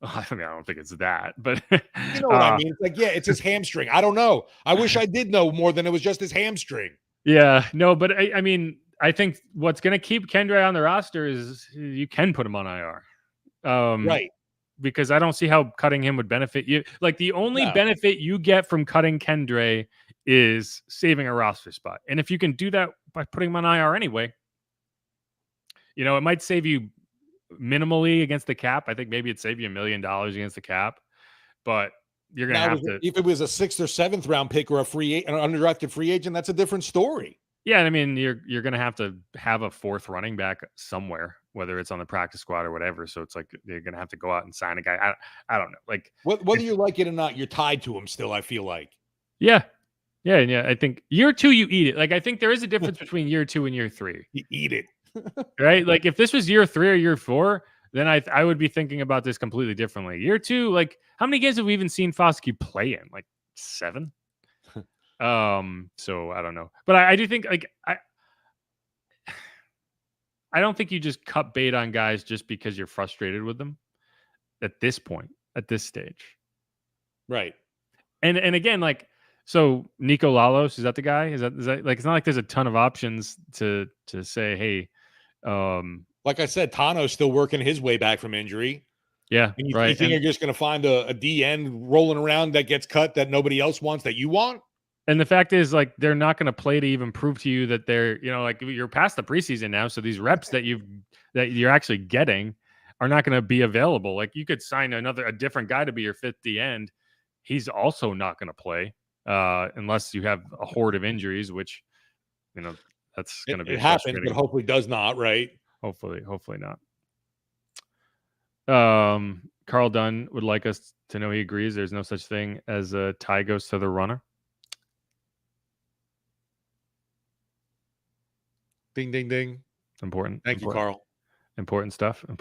I mean, I don't think it's that, but you know what I mean? It's like, yeah, it's his hamstring. I don't know. I wish I did know more than it was just his hamstring. Yeah, no, but I mean, I think what's going to keep Kendre on the roster is you can put him on IR. Right. Because I don't see how cutting him would benefit you. Like, the only benefit you get from cutting Kendre is saving a roster spot. And if you can do that by putting him on IR anyway, it might save you minimally against the cap. I think maybe it'd save you $1 million against the cap, but you're going to have to. If it was a 6th or 7th round pick or an undrafted free agent, that's a different story. Yeah, I mean, you're going to have a 4th running back somewhere, whether it's on the practice squad or whatever. So it's like you're going to have to go out and sign a guy. I don't know. Like, whether you like it or not, you're tied to him still, I feel like. Yeah. Yeah. I think year 2, you eat it. Like, I think there is a difference between year 2 and year 3. You eat it. Right? Like, if this was year 3 or year 4, then I would be thinking about this completely differently. Year 2, like, how many games have we even seen Foskey play in? Like 7? So I don't know. But I do think, like, I don't think you just cut bait on guys just because you're frustrated with them at this point, at this stage. Right. And again, like, so Nico Lalos, is that the guy? Is that like, it's not like there's a ton of options to say, hey, like I said, Tano's still working his way back from injury. Yeah. And you think you're just going to find a DN rolling around that gets cut that nobody else wants that you want? And the fact is, like, they're not going to play to even prove to you that they're, like, you're past the preseason now. So these reps that you're actually getting are not going to be available. Like, you could sign a different guy to be your 5th D end. He's also not going to play unless you have a horde of injuries, which, that's going to be. It happens, but hopefully does not, right? Hopefully not. Carl Dunn would like us to know he agrees there's no such thing as a tie goes to the runner. Ding, ding, ding. Important. Thank you, Carl. Important stuff. But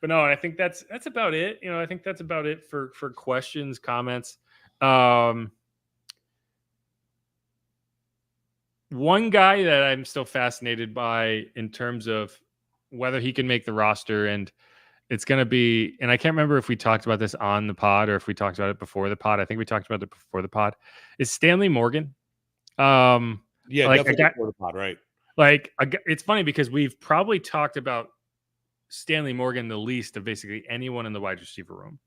no, I think that's about it. I think that's about it for questions, comments. One guy that I'm still fascinated by in terms of whether he can make the roster, and it's going to be, and I can't remember if we talked about this on the pod or if we talked about it before the pod. I think we talked about it before the pod. Is Stanley Morgan. Yeah, like definitely before the pod, right? Like, it's funny because we've probably talked about Stanley Morgan the least of basically anyone in the wide receiver room.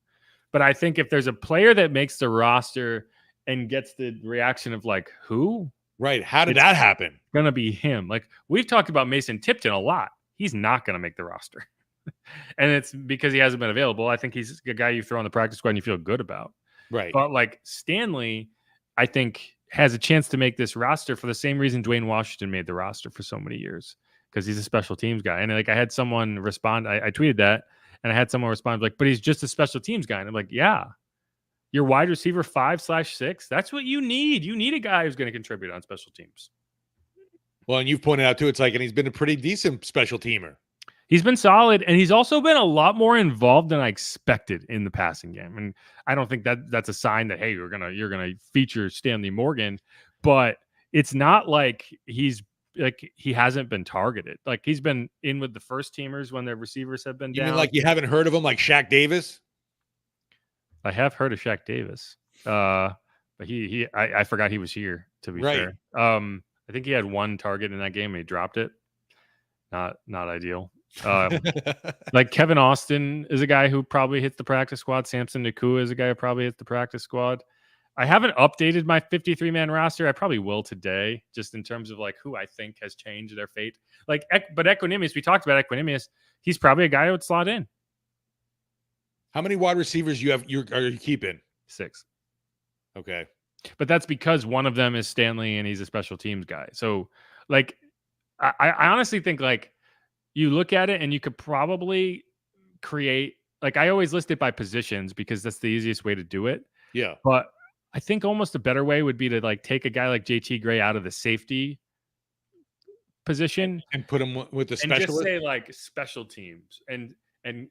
But I think if there's a player that makes the roster and gets the reaction of like, who? Right. How did that happen? Going to be him. Like, we've talked about Mason Tipton a lot. He's not going to make the roster. And it's because he hasn't been available. I think he's a guy you throw on the practice squad and you feel good about. Right. But like Stanley, I think has a chance to make this roster for the same reason Dwayne Washington made the roster for so many years, because he's a special teams guy. And like, I had someone respond, I tweeted that, and I had someone respond like, but he's just a special teams guy. And I'm like, yeah, your wide receiver 5/6. That's what you need. You need a guy who's going to contribute on special teams. Well, and you've pointed out too, it's like, and he's been a pretty decent special teamer. He's been solid, and he's also been a lot more involved than I expected in the passing game. And I don't think that's a sign that, hey, you're gonna feature Stanley Morgan, but it's not like he hasn't been targeted. Like, he's been in with the first teamers when their receivers have been You down. mean like you haven't heard of him, like Shaq Davis? I have heard of Shaq Davis, but I forgot he was here, to be fair. I think he had one target in that game and he dropped it. Not ideal. Like Kevin Austin is a guy who probably hits the practice squad. Samson Nakua is a guy who probably hits the practice squad. I haven't updated my 53-man roster. I probably will today, just in terms of like who I think has changed their fate. Like, but Equanimous, we talked about Equanimous. He's probably a guy who would slot in. How many wide receivers are you keeping? 6. Okay. But that's because one of them is Stanley and he's a special teams guy. So, like, I honestly think, like, you look at it and you could probably create, like, I always list it by positions because that's the easiest way to do it. Yeah. But I think almost a better way would be to, like, take a guy like JT Gray out of the safety position and put him with the specialist. And just say, like, special teams. And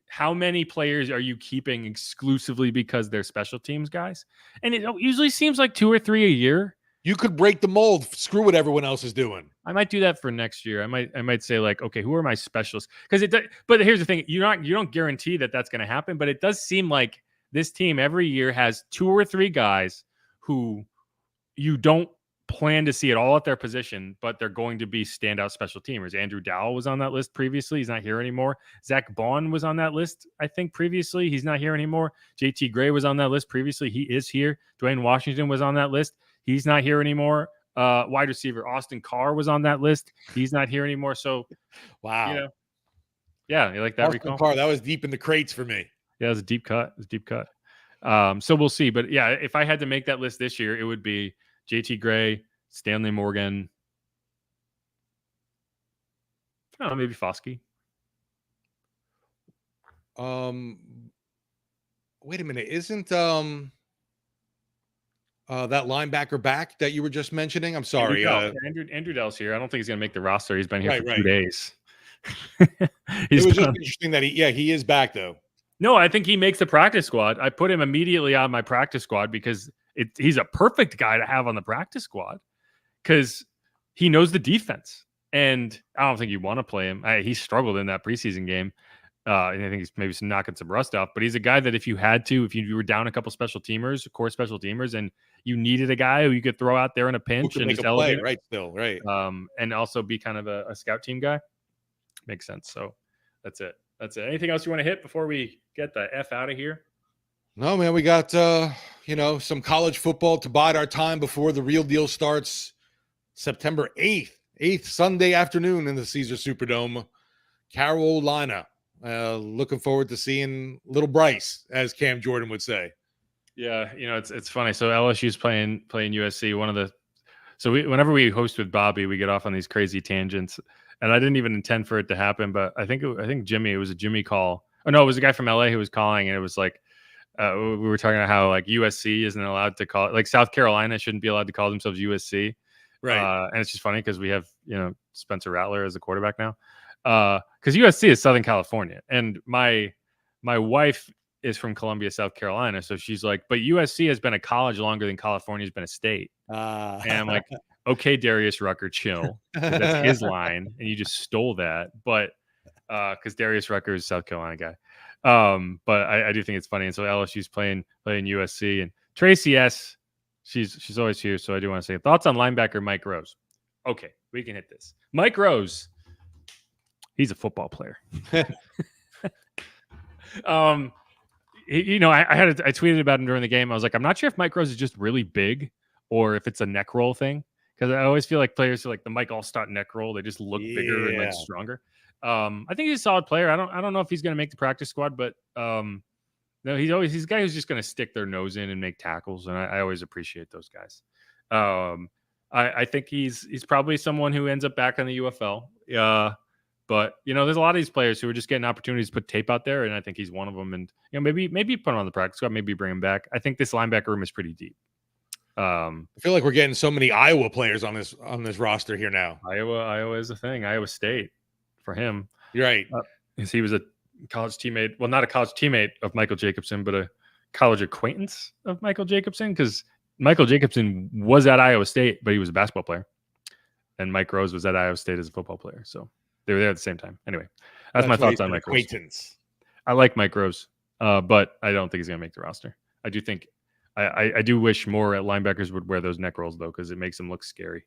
how many players are you keeping exclusively because they're special teams guys? And it usually seems like 2 or 3 a year. You could break the mold. Screw what everyone else is doing. I might do that for next year. I might say, like, okay, who are my specialists? Because but here's the thing: you don't guarantee that that's going to happen. But it does seem like this team every year has 2 or 3 guys who you don't plan to see at all at their position, but they're going to be standout special teamers. Andrew Dowell was on that list previously. He's not here anymore. Zach Bond was on that list, I think, previously. He's not here anymore. JT Gray was on that list previously. He is here. Dwayne Washington was on that list. He's not here anymore. Wide receiver Austin Carr was on that list. He's not here anymore. So, wow. You know, yeah, you like that Austin recall? Carr, that was deep in the crates for me. Yeah, it was a deep cut. So we'll see. But yeah, if I had to make that list this year, it would be JT Gray, Stanley Morgan, I don't know, maybe Foskey. Wait a minute. Isn't that linebacker back that you were just mentioning? I'm sorry. Andrew Dell's here. I don't think he's going to make the roster. He's been here for 2 days. It was just interesting that he is back, though. No, I think he makes the practice squad. I put him immediately on my practice squad because he's a perfect guy to have on the practice squad because he knows the defense. And I don't think you want to play him. He struggled in that preseason game. And I think he's maybe knocking some rust off, but he's a guy that if you were down a couple core special teamers, and you needed a guy who you could throw out there in a pinch and just elevate, right? Still, right. And also be kind of a scout team guy. Makes sense. So that's it. Anything else you want to hit before we get the F out of here? No, man, we got, some college football to bide our time before the real deal starts September 8th Sunday afternoon in the Caesar Superdome, Carolina. Looking forward to seeing little Bryce, as Cam Jordan would say. Yeah, it's funny. So LSU's playing USC. Whenever we host with Bobby, we get off on these crazy tangents, and I didn't even intend for it to happen. But I think it was a Jimmy call. Oh no, it was a guy from LA who was calling, and it was like we were talking about how like USC isn't allowed to call, like South Carolina shouldn't be allowed to call themselves USC, right? And it's just funny because we have Spencer Rattler as a quarterback now. Because USC is Southern California, and my wife is from Columbia, South Carolina, so she's like, but USC has been a college longer than California's been a state. And I'm like, okay, Darius Rucker, chill. That's his line, and you just stole that. But because Darius Rucker is a South Carolina guy. But I do think it's funny, and so LSU's playing USC, and Tracy S. She's always here, so I do want to say thoughts on linebacker Mike Rose. Okay, we can hit this. Mike Rose. He's a football player. I tweeted about him during the game. I was like, I'm not sure if Mike Rose is just really big or if it's a neck roll thing. Because I always feel like players who like the Mike Allstott neck roll, they just look bigger and like stronger. I think he's a solid player. I don't know if he's going to make the practice squad, but no, he's a guy who's just going to stick their nose in and make tackles, and I always appreciate those guys. I think he's probably someone who ends up back on the UFL. But there's a lot of these players who are just getting opportunities to put tape out there, and I think he's one of them. And maybe put him on the practice squad, maybe bring him back. I think this linebacker room is pretty deep. I feel like we're getting so many Iowa players on this roster here now. Iowa is a thing. Iowa State for him. You're right. He was a college teammate. Well, not a college teammate of Michael Jacobson, but a college acquaintance of Michael Jacobson, because Michael Jacobson was at Iowa State, but he was a basketball player. And Mike Rose was at Iowa State as a football player. So they were there at the same time. Anyway, that's my thoughts on Mike Rose. I like Mike Rose, but I don't think he's going to make the roster. I do think I do wish more at linebackers would wear those neck rolls, though, because it makes them look scary.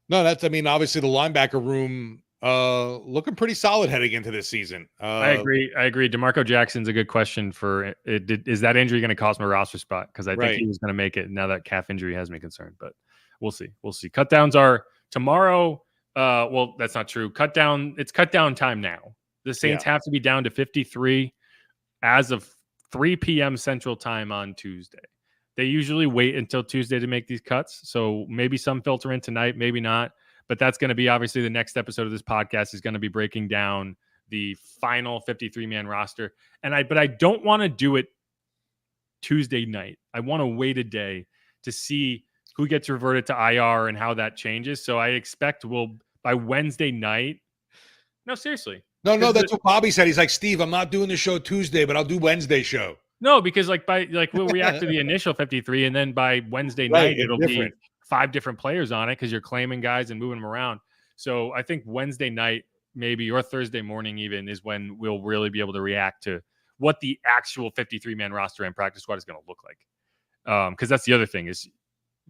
No, obviously the linebacker room looking pretty solid heading into this season. I agree. DeMarco Jackson's a good question for it. Is that injury going to cost him a roster spot? Because I think he was going to make it. Now that calf injury has me concerned, but we'll see. Cut downs are tomorrow. Well, that's not true. It's cut down time now. The Saints have to be down to 53 as of 3 p.m. Central Time on Tuesday. They usually wait until Tuesday to make these cuts. So maybe some filter in tonight, maybe not. But that's going to be obviously the next episode of this podcast is going to be breaking down the final 53-man roster. But I don't want to do it Tuesday night. I want to wait a day to see who gets reverted to IR and how that changes. So I expect by Wednesday night. No, seriously. No, that's what Bobby said. He's like, Steve, I'm not doing the show Tuesday, but I'll do Wednesday show. No, because we'll react to the initial 53, and then by Wednesday night it'll be 5 different players on it because you're claiming guys and moving them around. So I think Wednesday night, maybe, or Thursday morning even, is when we'll really be able to react to what the actual 53-man roster and practice squad is going to look like. Because that's the other thing is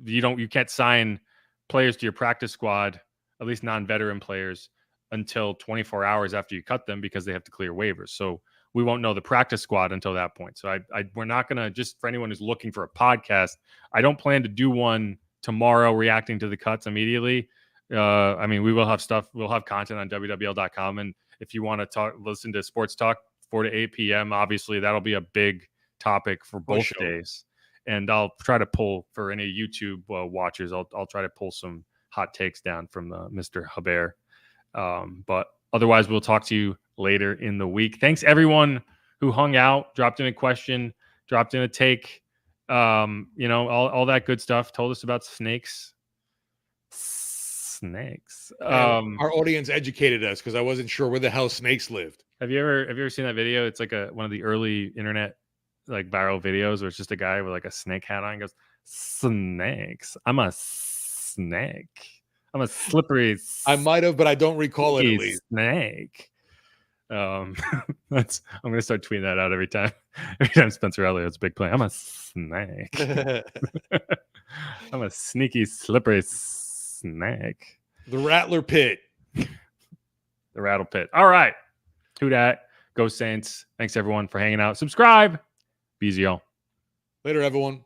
you can't sign players to your practice squad, at least non-veteran players, until 24 hours after you cut them because they have to clear waivers. So we won't know the practice squad until that point. So we're not going to, just for anyone who's looking for a podcast, I don't plan to do one tomorrow reacting to the cuts immediately. We will have stuff. We'll have content on WWL.com. And if you want to listen to Sports Talk 4 to 8 p.m., obviously that'll be a big topic for both days. And I'll try to pull, for any YouTube watchers, I'll try to pull some hot takes down from Mr. Haber. But otherwise, we'll talk to you later in the week. Thanks everyone who hung out, dropped in a question, dropped in a take, all that good stuff. Told us about snakes. Our audience educated us because I wasn't sure where the hell snakes lived. Have you ever seen that video? It's like one of the early internet viral videos where it's just a guy with like a snake hat on and goes, "Snakes. I'm a snake. I'm a slippery." I might have, but I don't recall it at least. Snake. I'm gonna start tweeting that out every time Spencer Rattler has a big play. I'm a snake. I'm a sneaky, slippery snake. The Rattler Pit. The Rattle Pit. All right. Who dat? Go Saints. Thanks everyone for hanging out. Subscribe. Be easy, y'all. Later, everyone.